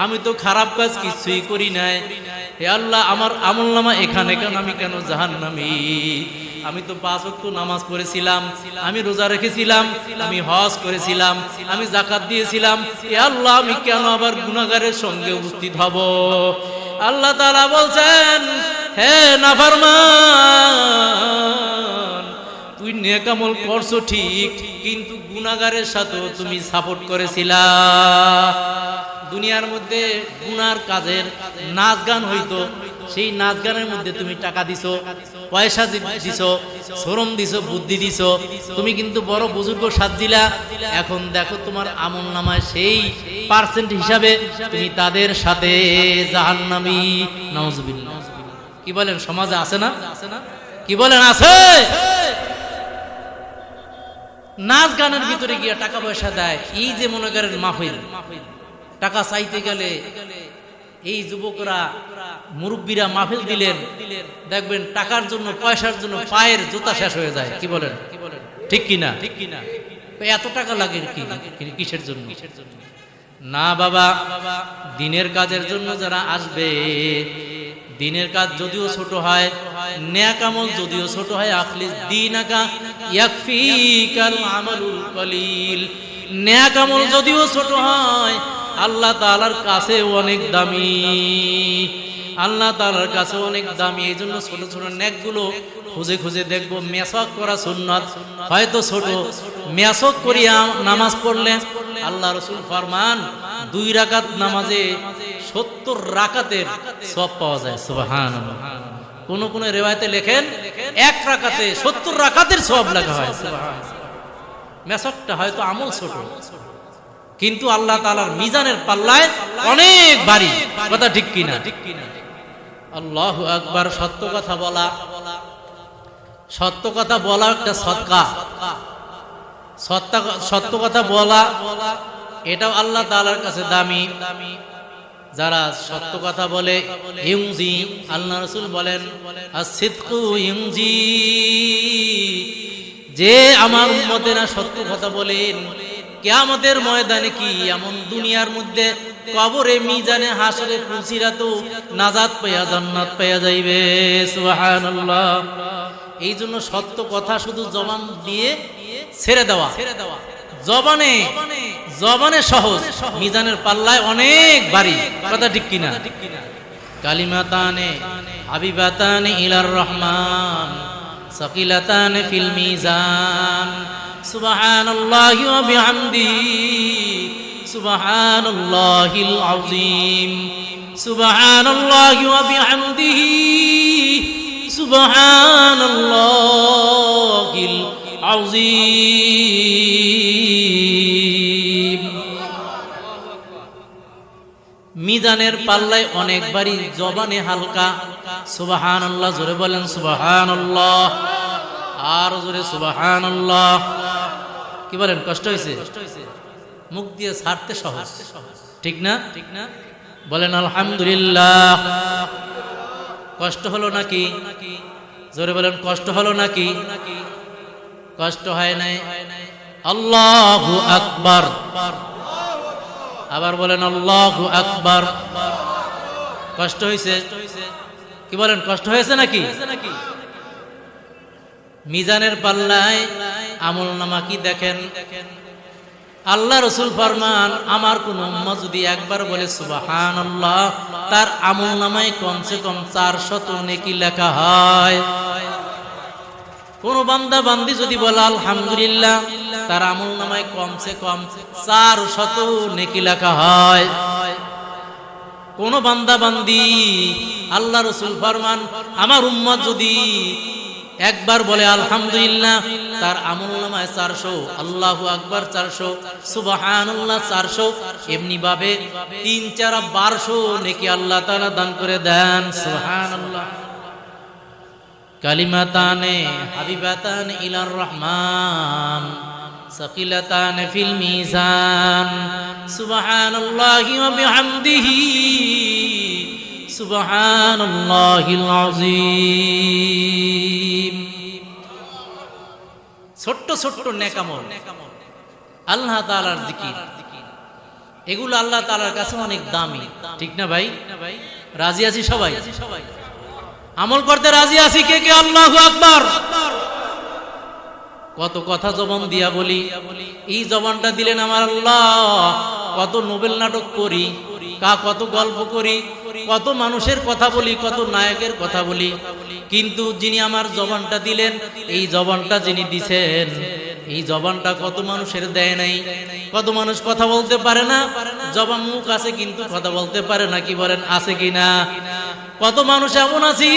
আমি তো খারাপ কাজ কিছুই করি নাই, হে আল্লাহ আমার আমলনামা এখানে কেন, আমি কেন জাহান্নামী? আমি তো 5 ওয়াক্ত নামাজ পড়েছিলাম, আমি রোজা রেখেছিলাম, আমি হজ করেছিলাম, আমি যাকাত দিয়েছিলাম, হে আল্লাহ আমি কেন আবার গুনাহগারের সঙ্গে উপস্থিত হব? আল্লাহ তাআলা বলছেন, হে নাফরমান, তুই নেক আমল করছো ঠিক, কিন্তু গুনাহগারের সাথে তুমি সাপোর্ট করেছিলা। দুনিয়ার মধ্যে গুনার কাজের নাচ গান হইতো, সেই নাচ গানের মধ্যে তুমি টাকা দিছো, পয়সা দিছো, শ্রম দিছো, বুদ্ধি দিছো, তুমি কিন্তু বড় বুজুর্গ সাজিলা। এখন দেখো তোমার আমলনামায় সেই পার্সেন্ট হিসাবে তুমি তাদের সাথে জাহান্নামী। নাউজুবিল্লাহ। কি বলেন, সমাজে আছে না? কি বলেন, আছে? নাচ গানের ভিতরে গিয়া টাকা পয়সা দেয়, এই যে মনে করেন মাহফিল, টাকা চাইতে গেলে এই যুবকরা মুরব্বীরা মাহফিল দিলেন, দেখবেন টাকার জন্য পয়সার জন্য পায়ের জুতা শেষ হয়ে যায়। কি বলেন, ঠিক কিনা? এত টাকা লাগে কিসের জন্য? না বাবা, দিনের কাজের জন্য যারা আসবে, দিনের কাজ যদিও ছোট হয়, নেক আমল যদিও ছোট হয়, আখলিস দীনাকা ইয়াকফিকাল আমালুল কলিল, নেক আমল যদিও ছোট হয় আল্লাহ তাআলার কাছে অনেক দামি, আল্লাহ তাআলার কাছে অনেক দামি। এই জন্য ছোট ছোট নেকগুলো খুঁজে খুঁজে দেখবো। মেসাক করা সুন্নাত, হয়তো ছোট, মেসাক করিয়া নামাজ পড়লে আল্লাহ রাসূল ফরমান 2 রাকাত নামাজে 70 রাকাতের সওয়াব পাওয়া যায়। সুবহানাল্লাহ। কোন কোন রিওয়ায়াতে লেখেন 1 রাকাতে 70 রাকাতের সওয়াব লেখা হয়। সুবহানাল্লাহ। মেসাকটা হয়তো আমল ছোট, কিন্তু আল্লাহ তাআলার মিজানের পাল্লায় অনেক ভারী। কথা ঠিক কিনা? আল্লাহু আকবার। সত্য কথা বলা, সত্য কথা বলা একটা সদকা। সত্য কথা বলা এটাও আল্লাহ তাআলার কাছে দামি। যারা সত্য কথা বলে ইউজি, আল্লাহ রাসূল বলেন as-sidqu ইউজি, যে আমার উম্মতেরা সত্য কথা বলেন, কিয়ামতের ময়দানে কি এমন দুনিয়ার মধ্যে কবরে, মিজানে, হাসরে, পুলসিরাত নাজাত পাইয়া জান্নাত পাইয়া যাইবে। সুবহানাল্লাহ। এই জন্য সত্য কথা শুধু জবান দিয়ে ছেড়ে দেওয়া, জবানে সহজ, মিজানের পাল্লায় অনেক ভারী। কথা ঠিক কিনা? কালিমাতানে হাবিবাতানে ইলার রহমান সাকিলাতানে ফিল মিজান সুবহানাল্লাহি ওয়া বিহামদিহি সুবহানাল্লাহিল আযীম সুবহানাল্লাহি ওয়া বিহামদিহি সুবহানাল্লাহিল আযীম। মিজানের পাল্লায় অনেক ভারী, জবানে হালকা। সুবহানাল্লাহ জোরে বলেন সুবহানাল্লাহ, আর জোরে সুবহানাল্লাহ। কি বলেন, কষ্ট হয়েছে? মুখ দিয়ে ছাড়তে সহজ, ঠিক না? বলেন আলহামদুলিল্লাহ। কষ্ট হলো নাকি? জোরে বলেন, কষ্ট হলো নাকি? কষ্ট হয় নাই? আল্লাহু আকবার। আবার বলেন আল্লাহু আকবার। কষ্ট হয়েছে? কি বলেন, কষ্ট হয়েছে নাকি? মিজানের পাল্লায় আমলনামা কি দেখেন, আল্লাহ রাসূল ফরমান, আমার কোন উম্মত যদি একবার বলে সুবহানাল্লাহ, তার আমলনামায় কমসে কম 400 নেকি লেখা হয়। কোন বান্দা বান্দি যদি বলে আলহামদুলিল্লাহ, তার আমলনামায় কমসে কম 400 নেকি লেখা হয়। কোন বান্দা বান্দি, আল্লাহ রাসূল ফরমান, আমার উম্মত যদি একবার বলে আলহামদুলিল্লাহ, তার আমলনামায় 400, আল্লাহু আকবার 400, সুবহানাল্লাহ 400, এমনি ভাবে 3-4 1200 নেকি আল্লাহ তাআলা দান করে দেন। সুবহানাল্লাহ। কালিমাতানে হাবিবাতানে ইলার রহমান সাকিলাতানে ফিল মিজান সুবহানাল্লাহি ওয়া বিহামদিহি সুবহানাল্লাহিল আযীম। ছোট্ট ছোট্ট নেক আমল, আল্লাহ তাআলার জিকির, এগুলো আল্লাহ তাআলার কাছে অনেক দামি, ঠিক না ভাই? রাজি আছি সবাই? আমল করতে রাজি আছি কে কে? আল্লাহু আকবার। কত কথা জবান দিয়া বলি, এই জবানটা দিলেন আমার আল্লাহ। কত নোবেল নাটক করি, কত গল্প করি, কত মানুষের কথা বলি, কত নায়কের কথা বলি, কিন্তু যিনি আমার জবানটা দিলেন, এই জবানটা যিনি দিছেন, এই জবানটা কত মানুষের দেয় নাই। কত মানুষ কথা বলতে পারে না, জবান মুখ আছে কিন্তু কথা বলতে পারে না, কি বলেন আছে কিনা? কত মানুষ এমন আছি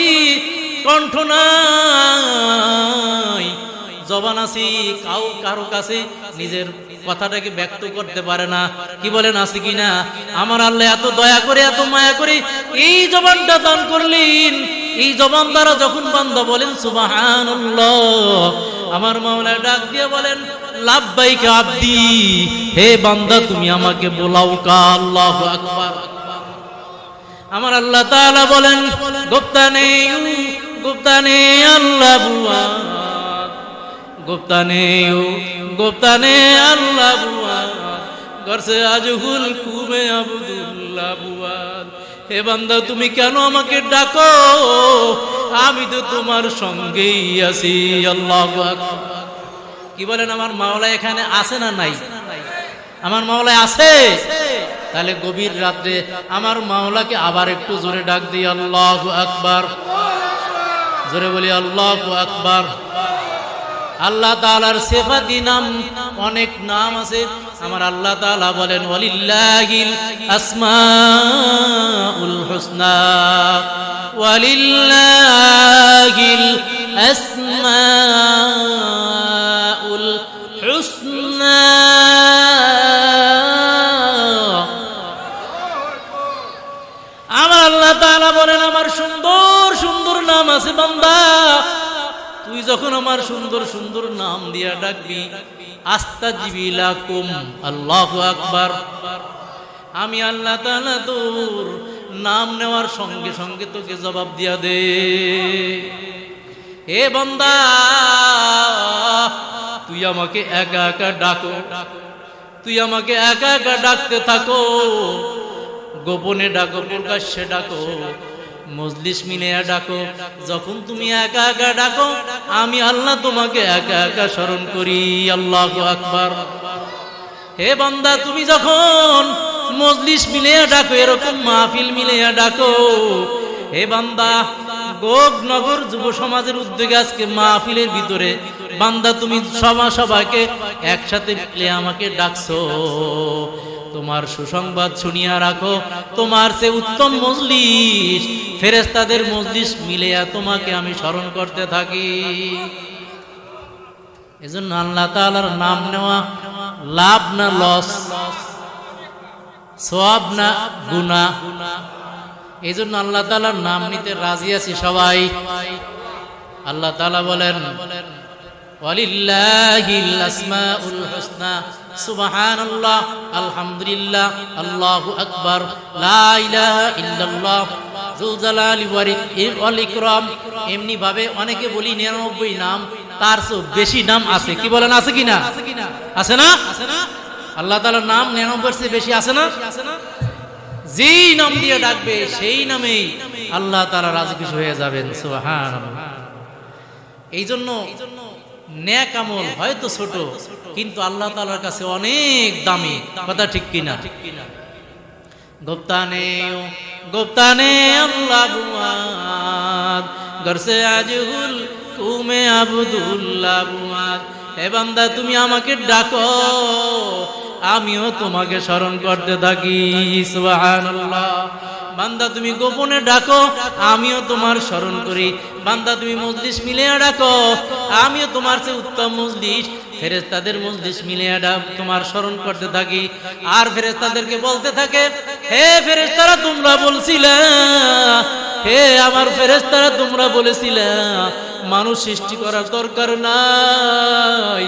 কণ্ঠ নাই, জবান আছি, কারো কাছে নিজের কথাটাকে ব্যক্ত করতে পারে না, কি বলেন আছে কিনা? আমার আল্লাহ এত দয়া করে, এত মায়া করে এই জবানটা দান করলেন। এই জবান দ্বারা যখন বান্দা বলেন সুবহানাল্লাহ, আমার মাওলা ডাক দিয়ে বলেন লাব্বাইকা আব্দি, হে বান্দা তুমি আমাকে বোলাও কা। আল্লাহু আকবার। আমার আল্লাহ তাআলা বলেন গুপ্তানে গুপ্তানে আল্লাহ বুয়া, গুপ্তানে গুপ্তানে আল্লাহ বুয়া, গরসে আজহুল কুমে আব্দুল্লাহ বুয়া। হে বান্দা তুমি কেন আমাকে ডাকো? আমি তো তোমার সঙ্গেই আছি। আল্লাহু আকবার। কি বলেন আমার মাওলা এখানে আছে না নাই? আমার মাওলা আছে। তাহলে গভীর রাত্রে আমার মাওলাকে আবার একটু জোরে ডাক দিই, আল্লাহু আকবার। জোরে বলি আল্লাহু আকবার। আল্লাহ তাআলার সিফাতি নাম, অনেক নাম আছে। আমার আল্লাহ তাআলা বলেন ওয়ালিল্লাহিল আসমাউল হুসনা, ওয়ালিল্লাহিল আসমাউল হুসনা। আমার আল্লাহ তাআলা বলেন আমার সুন্দর সুন্দর নাম আছে বান্দা, তুই যখন আমার সুন্দর সুন্দর নাম দিয়া ডাকবি, আস্তাজিবু লাকুম। আল্লাহু আকবার। আমি আল্লাহ তাআলা তোর নাম নেওয়ার সঙ্গে সঙ্গে তোকে জবাব দিয়া দে। হে বান্দা তুই আমাকে একা একা ডাকো, তুই আমাকে একা একা ডাকতে থাকো, গোপনে ডাকো, প্রকাশ্যে ডাকো, মজলিস মিলিয়ে ডাকো। যখন তুমি একা একা ডাকো, আমি আল্লাহ তোমাকে একা একা স্মরণ করি। আল্লাহু আকবার। হে বান্দা তুমি যখন মজলিস মিলিয়ে ডাকো, এরকম মাহফিল মিলিয়ে ডাকো, হে বান্দা গোগনগর যুব সমাজের উদ্যোগে আজকে মাহফিলের ভিতরে বান্দা তুমি সবাইকে একসাথে মিলে আমাকে ডাকছো, তোমার সুসংবাদ শুনিয়া রাখো, তোমার সে উত্তম মজলিস ফেরেশতাদের মজলিস মিলিয়া তোমাকে আমি স্মরণ করতে থাকি। এজন্য আল্লাহ তাআলার নাম নেওয়া লাভ না লস, সওয়াব না গুনাহ। এজন্য আল্লাহ তাআলার নাম নিতে রাজি আছি সবাই। আল্লাহ তাআলা বলেন ওয়ালিল্লাহিল আসমাউল হুসনা, সুবহানাল্লাহ, আলহামদুলিল্লাহ, আল্লাহু আকবার, লা ইলাহা ইল্লাল্লাহ, যুল জালালি ওয়াল ইকরাম। এমনি ভাবে অনেকে বলি 99 নাম, তার চেয়ে বেশি নাম আছে। কি বলেন আছে কিনা? আছে না? আল্লাহ তাআলার নাম 99 চেয়ে বেশি আছে না? যেই নাম দিয়ে ডাকবে সেই নামেই আল্লাহ তাআলা রাজি খুশি হয়ে যাবেন। সুবহানাল্লাহ। এই জন্য নেক আমল হয়তো ছোট, কিন্তু আল্লাহ তাআলার কাছে অনেক দামি। কথা ঠিক কিনা? গুপ্তানে গুপ্তানে আল্লাহ বুয়াদ, গরসে আজহুল কুমে আব্দুল্লাহ বুয়াদ। হে বান্দা তুমি আমাকে ডাকো, আমিও তোমাকে স্মরণ করতে থাকি। সুবহানাল্লাহ। বান্দা তুমি গোপনে ডাকো, আমিও তোমার স্মরণ করি। বান্দা তুমি মজলিস মিলিয়ে ডাকো, আমিও তোমার চেয়ে উত্তম মজলিস ফেরেশতাদের মজলিস মিলিয়ে তোমার স্মরণ করতে থাকি। আর ফেরেশতাদেরকে বলতে থাকে, হে ফেরেশতারা তোমরা বলছিলে, হে আমার ফেরেশতারা তোমরা বলেছিলে মানুষ সৃষ্টি করার দরকার নাই,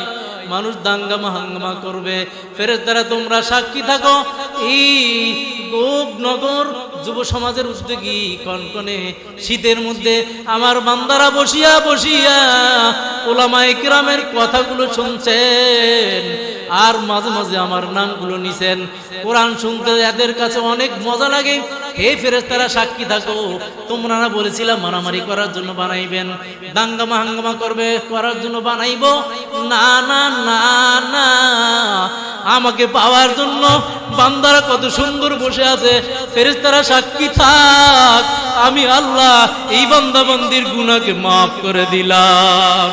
মানুষ দাঙ্গামা হাঙ্গামা করবে। ফেরেশতারা তোমরা সাক্ষী থাকো, এই গোপনগর যুব সমাজের উদ্যোগী কনকনে শীতের মধ্যে আমার বান্দারা বসিয়া বসিয়া উলামায়ে কিরামের কথাগুলো শুনছেন, আর মাঝে মাঝে আমার নামগুলো নিছেন। কোরআন শুনতে এদের কাছে অনেক মজা লাগে। হে ফেরেশতারা সাক্ষী থাকো, তোমরা না বলেছিলা মারামারি করার জন্য বানাইবেন, দাঙ্গামা হাঙ্গামা করবে করার জন্য বানাইবো? না না না না, আমাকে পাওয়ার জন্য বান্দারা কত সুন্দর বসে আছে। ফেরেশতারা সাক্ষী থাক, আমি আল্লাহ এই বান্দা বান্দির গুনাহকে মাফ করে দিলাম।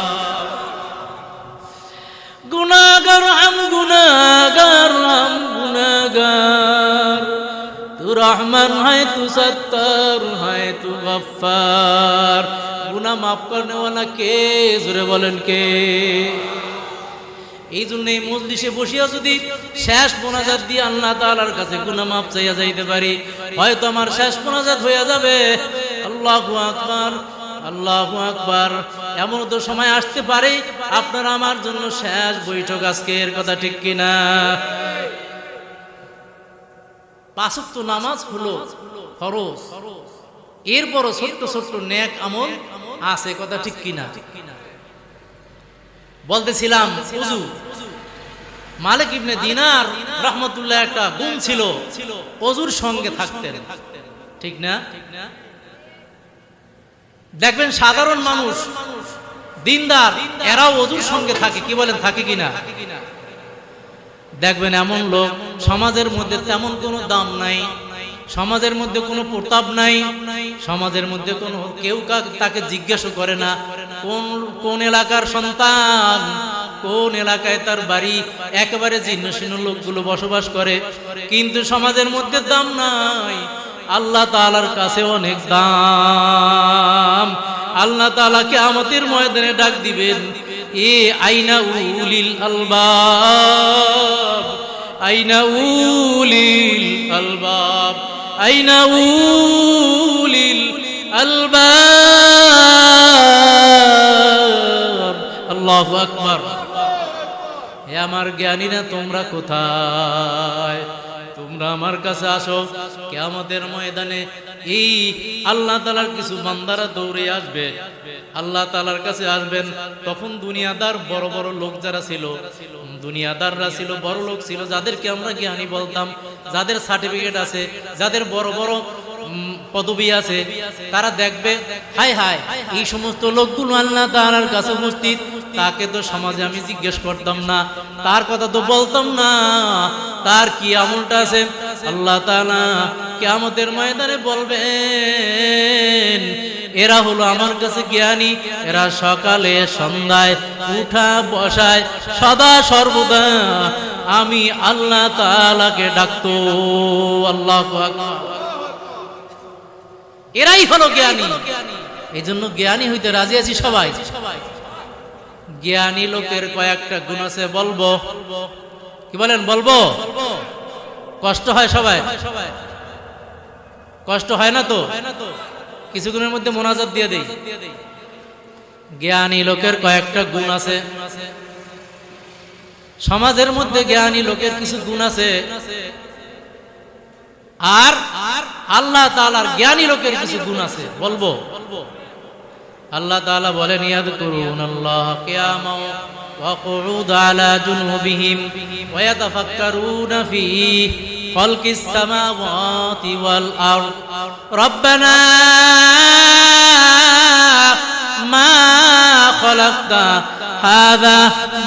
গুনাহগার হাম গুনাহগার হাম গুনাহগার, তু রহমান হ্যায় তু সত্তার হ্যায় তু গফফার। গুনাহ মাফ করনে ওয়ালা কে? জোরে বলেন কে? এই জন্য এই মজলিসে বসিয়া যদি শেষ মোনাজাত দিয়ে আল্লাহ তাআলার কাছে গুনাহ মাফ চাইয়া যাইতে পারি, হয়তো আমার শেষ মোনাজাত হয়ে যাবে। আল্লাহু আকবার, আল্লাহু আকবার। এমন তো সময় আসতে পারে আপনারা আমার জন্য শেষ বৈঠক আজকের, কথা ঠিক কিনা? পাঁচ ওয়াক্ত নামাজ হলো ফরজ, এরপরও ছোট্ট ছোট্ট নেক আমল আছে, কথা ঠিক কিনা? বলতেছিলাম ওযু, মালিক ইবনে দিনার রাহমাতুল্লাহ একটা গুণ ছিল, ওযুর সঙ্গে থাকতেন, ঠিক না? দেখবেন সাধারণ মানুষ দিনদার এরাও ওযুর সঙ্গে থাকে, কি বলেন থাকে কিনা? দেখবেন এমন লোক সমাজের মধ্যে তেমন কোনো দাম নাই, সমাজের মধ্যে কোনো প্রতাপ নাই, সমাজের মধ্যে কোনো কেউ তাকে জিজ্ঞাসা করে না কোন কোন এলাকার সন্তান, কোন এলাকায় তার বাড়ি, একেবারে জীর্ণ শীর্ণ লোকগুলো বসবাস করে, কিন্তু সমাজের মধ্যে দাম নাই। আল্লাহ তাআলার কাছে অনেক দাম। আল্লাহ তাআলা কিয়ামতের ময়দানে ডাক দিবেন, এ আইনা উলিল আলবাব, আইনা উলিল আলবাব, আইনা উলিল আলবাব। আল্লাহু আকবার। হে আমার জ্ঞানীরা, তোমরা কোথায়? তোমরা আমার কাছে আসো। কিয়ামতের ময়দানে এই আল্লাহ তাআলার কিছু বান্দারা দৌড়ে আসবে, আল্লাহ তাআলার কাছে আসবেন। তখন দুনিয়াদার বড় বড় লোক যারা ছিল, দুনিয়াদাররা ছিল, বড় লোক ছিল, যাদেরকে আমরা জ্ঞানী বলতাম, যাদের সার্টিফিকেট আছে, যাদের বড় বড় পদবী আছে, তারা দেখবে হায় হায় এই সমস্ত লোকগুলো আল্লাহ তাআলার কাছে উপস্থিত, তাকে তো সমাজে আমি জিজ্ঞেস করতাম না, তার কথা তো বলতাম না, তার কি আমলটা আছে। আল্লাহ তাআলা কিয়ামতের ময়দানে বলবেন, এরা হলো আমার কাছে জ্ঞানী, এরা সকালে সন্ধ্যায় উঠা বসায় সদা সর্বদা আমি আল্লাহ তাআলাকে ডাকতো। আল্লাহু আকবার। এরাই হলো জ্ঞানী। এই জন্য জ্ঞানী হইতে রাজি আছি সবাই। জ্ঞানী লোকের কয়েকটা গুণ আছে, বলবো? কি বলেন, বলবো? কষ্ট হয় সবাই? কষ্ট হয় না তো? কিছুক্ষণের মধ্যে মোনাজাত দিয়ে দেই। জ্ঞানী লোকের কয়েকটা গুণ আছে, সমাজের মধ্যে জ্ঞানী লোকের কিছু গুণ আছে, আর আল্লাহ তাআলার জ্ঞানী লোকের কিছু গুণ আছে, বলবো? আল্লাহ তাআলা বলেন, ইয়াযকুরুনাল্লাহ কিয়ামান ওয়া কুউদা আলা জুনুবিহিম ওয়া ইয়াতাফাক্কারুনা ফি খালকিস সামাওয়াতি ওয়াল আরদ রব্বানা মা খালাকতা হাযা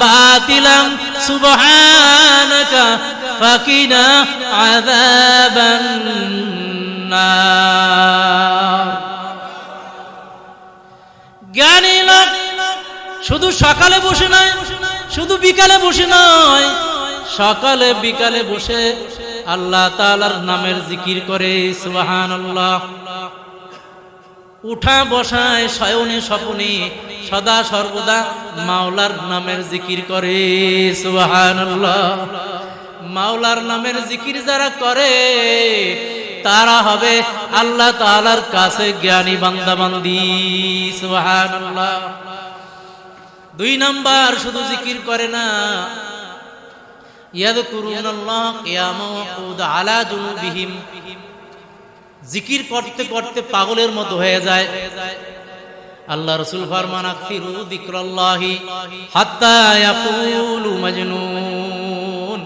বাতিলান সুবহানাকা ফাকিনা আযাবান নার। জ্ঞানী লোক শুধু সকালে বসে নয়, শুধু বিকালে বসে নয়, সকালে বিকালে বসে আল্লাহ তাআলার নামের জিকির করে সুবহানাল্লাহ। উঠা বসায় শয়নে স্বপনে সদা সর্বদা মাওলার নামের জিকির করে সুবহানাল্লাহ। মাওলার নামের জিকির যারা করে তারা হবে আল্লাহ তাআলার কাছে জ্ঞানী বান্দা বান্দি সুবহানাল্লাহ। 2 নাম্বার শুধু জিকির করে না, ইয়াযকুরুনাল্লাহ কিয়ামান ওয়া কুদা আলা জুনুবিহিম, জিকির করতে করতে পাগলের মতো হয়ে যায়। আল্লাহ রাসূল ফরমান আকসিরু যিকরাল্লাহি হাত্তা ইয়াকুলু মাজনুন,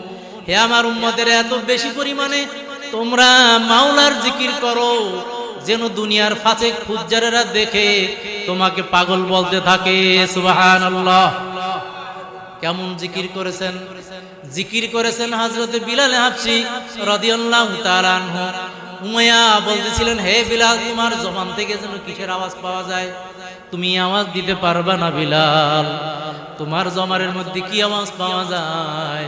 হে আমার উম্মতের এত বেশি পরিমাণে তোমরা মাওলার জিকির করো যেন দুনিয়ার ফাসেক ফুজ্জারেরা দেখে তোমাকে পাগল বলতে থাকে সুবহানাল্লাহ। কেমন জিকির করেছেন? জিকির করেছেন হযরতে বিলাল হাবশী রাদিয়াল্লাহু তাআলা আনহু। উমাইয়া বলতেছিলেন, হে বিলাল, তোমার জবান থেকে যেন কিসের আওয়াজ পাওয়া যায়? তুমি আওয়াজ দিতে পারবা না বিলাল, তোমার জমানের মধ্যে কি আওয়াজ পাওয়া যায়?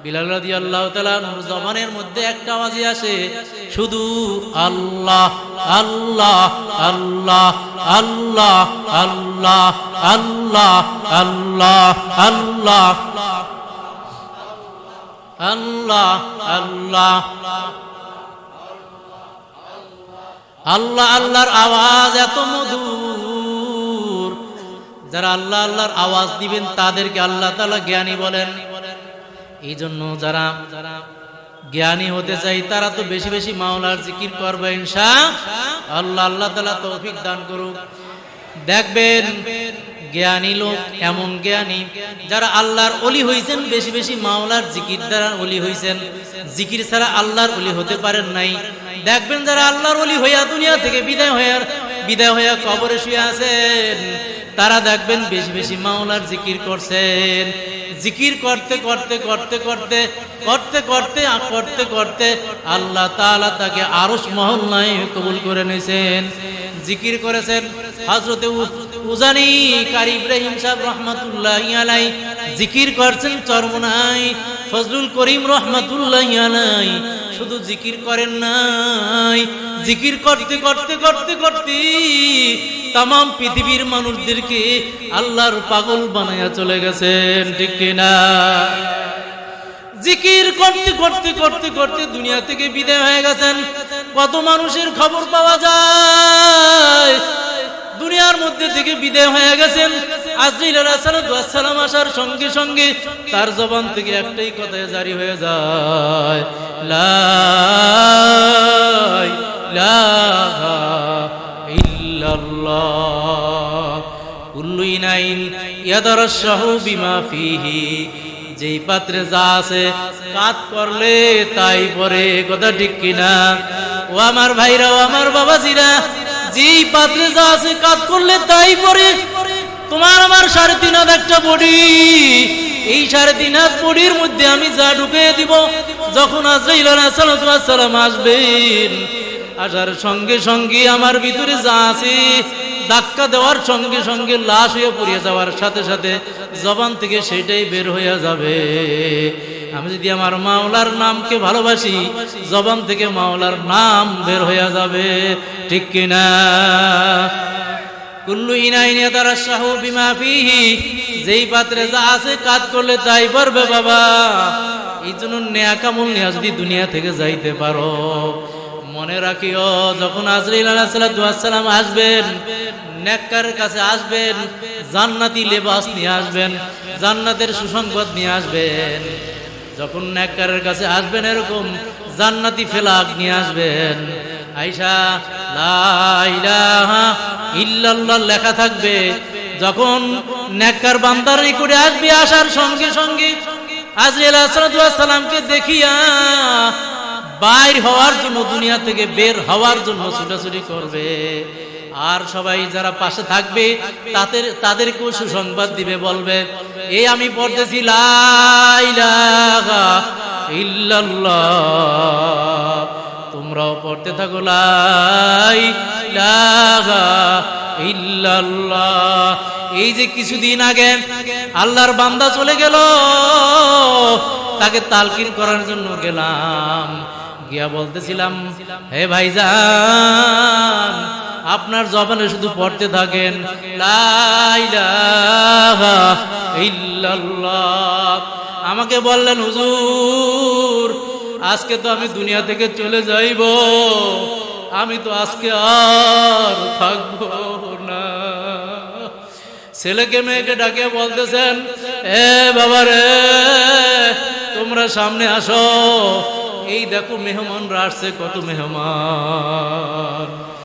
বিলাল রাদিয়াল্লাহু তাআলা আনহুর জবানের মধ্যে একটা আওয়াজই আসে, শুধু আল্লাহ আল্লাহ আল্লাহ আল্লাহ আল্লাহ আল্লাহ আল্লাহ আল্লাহ আল্লাহ আল্লাহ আল্লাহ। আল্লাহর আওয়াজ এত মধুর, যারা আল্লাহ আল্লাহর আওয়াজ দিবেন তাদেরকে আল্লাহ তাআলা জ্ঞানী বলেন। এই জন্য যারা জ্ঞানী হতে চাই তারা তো বেশি বেশি মাওলার জিকির করবে ইনশাআল্লাহ। আল্লাহ তাআলা তৌফিক দান করুক। দেখবেন জ্ঞানী লোক এমন জ্ঞানী যারা আল্লাহর ওলি হইছেন, বেশি বেশি মাওলার জিকির দ্বারা ওলি হইছেন, জিকির ছাড়া আল্লাহর ওলি হতে পারেন নাই। দেখবেন যারা আল্লাহর ওলি হইয়া দুনিয়া থেকে বিদায় হইয়া কবরে শুয়ে আছেন, তারা দেখবেন বেশি বেশি মাওলার জিকির করছেন। জিকির করতে করতে করতে করতে করতে করতে করতে করতে আল্লাহ তাআলা তাকে আরশ মহল্লায় কবুল করে নিয়েছেন। জিকির করেছেন হযরতে উজানি কারি ইব্রাহিম সাহেব রহমাতুল্লাহি আলাইহি, জিকির করছেন চরমনাই ফজলুল করিম রহমাতুল্লাহি আলাইহি। শুধু জিকির করেন নাই, জিকির করতে করতে করতে করতে তাম পৃথিবীর মানুষদেরকে আল্লাহর পাগল বানায়া চলে গেছেন, ঠিক কিনা? জিকির করতে করতে করতে করতে দুনিয়া থেকে বিদায় হয়ে গেছেন। কত মানুষের খবর পাওয়া যায় দুনিয়ার মধ্যে থেকে বিদায় হয়ে গেছেন। আজরাইল আলাইহিস সালাম আসার সঙ্গে সঙ্গে তার জবান থেকে একটাই কথা জারি হয়ে যায়, লা ইলাহা ইল্লাল্লাহ কুল্লু ইনাইন ইয়াদারাশাহু বিমা ফিহি, যেই পাত্রে যা আছে কাজ করলে তাই পরে, কথা ঠিক কিনা? ও আমার ভাইরা, ও আমার বাবাজিরা, যেই পাত্রে যা আছে কাজ করলে তাই পরে। তোমার আমার 3.5 হাত একটা বডি, এই 3.5 হাত বডির মধ্যে আমি যা ঢুকিয়ে দিব, যখন আজরাইল আলাইহিস সালাম আসবেন, আসার সঙ্গে সঙ্গে আমার ভিতরে যা আছে ধাক্কা দেওয়ার সঙ্গে সঙ্গে লাশ হয়ে পড়ে যাওয়ার সাথে সাথে জবান থেকে সেটাই বের হয়ে যাবে। আমি যদি আমার মাওলার নামকে ভালোবাসি, জবান থেকে মাওলার নাম বের হয়ে যাবে, ঠিক কিনা? কুল্লু ইনাইন ইয়াতারাশাহু বিমা ফিহি, যেই পাত্রে যা আছে কাজ করলে তাই পারবে বাবা। এই জন্য নেক আমল নিয়ে যদি দুনিয়া থেকে যাইতে পারো, মনে রাখিও যখন আজরাইল আলাইহিস সালাম আসবেন, নেককারের কাছে আসবেন, জান্নাতি লেবাস নিয়ে আসবেন, জান্নাতের সুসংবাদ নিয়ে আসবেন। যখন নেককারের কাছে আসবেন এরকম জান্নাতি ফেলাক নিয়ে আসবেন, আয়েশা লা ইলাহা ইল্লাল্লাহ লেখা থাকবে। যখন নেককার বান্দার নিকটে আসবে, আসার সঙ্গে সঙ্গে আজরাইল আলাইহিস সালামকে দেখিয়া বাইর হওয়ার জন্য, দুনিয়া থেকে বের হওয়ার জন্য ছুটাছুটি করবে। আর সবাই যারা পাশে থাকবে তাদেরকেও সুসংবাদ দিবে, বলবে এই আমি পড়তেছি লা ইলাহা ইল্লাল্লাহ, তোমরাও পড়তে থাকো লা ইলাহা ইল্লাল্লাহ। এই যে কিছুদিন আগে আল্লাহর বান্দা চলে গেল, তাকে তালকিন করার জন্য গেলাম, গিয়া বলতেছিলাম, হে ভাইজান আপনার জবানে শুধু পড়তে থাকেন লা ইলাহা ইল্লাল্লাহ। আমাকে বললেন, হুজুর আজকে তো আমি দুনিয়া থেকে চলে যাইব, আমি তো আজকে আর থাকবো না। ছেলেকে মেয়েকে ডাকে বলতেছেন, এ বাবা রে তোমরা সামনে আসো, এই দেখো মেহমানরা আসছে, কত মেহমান।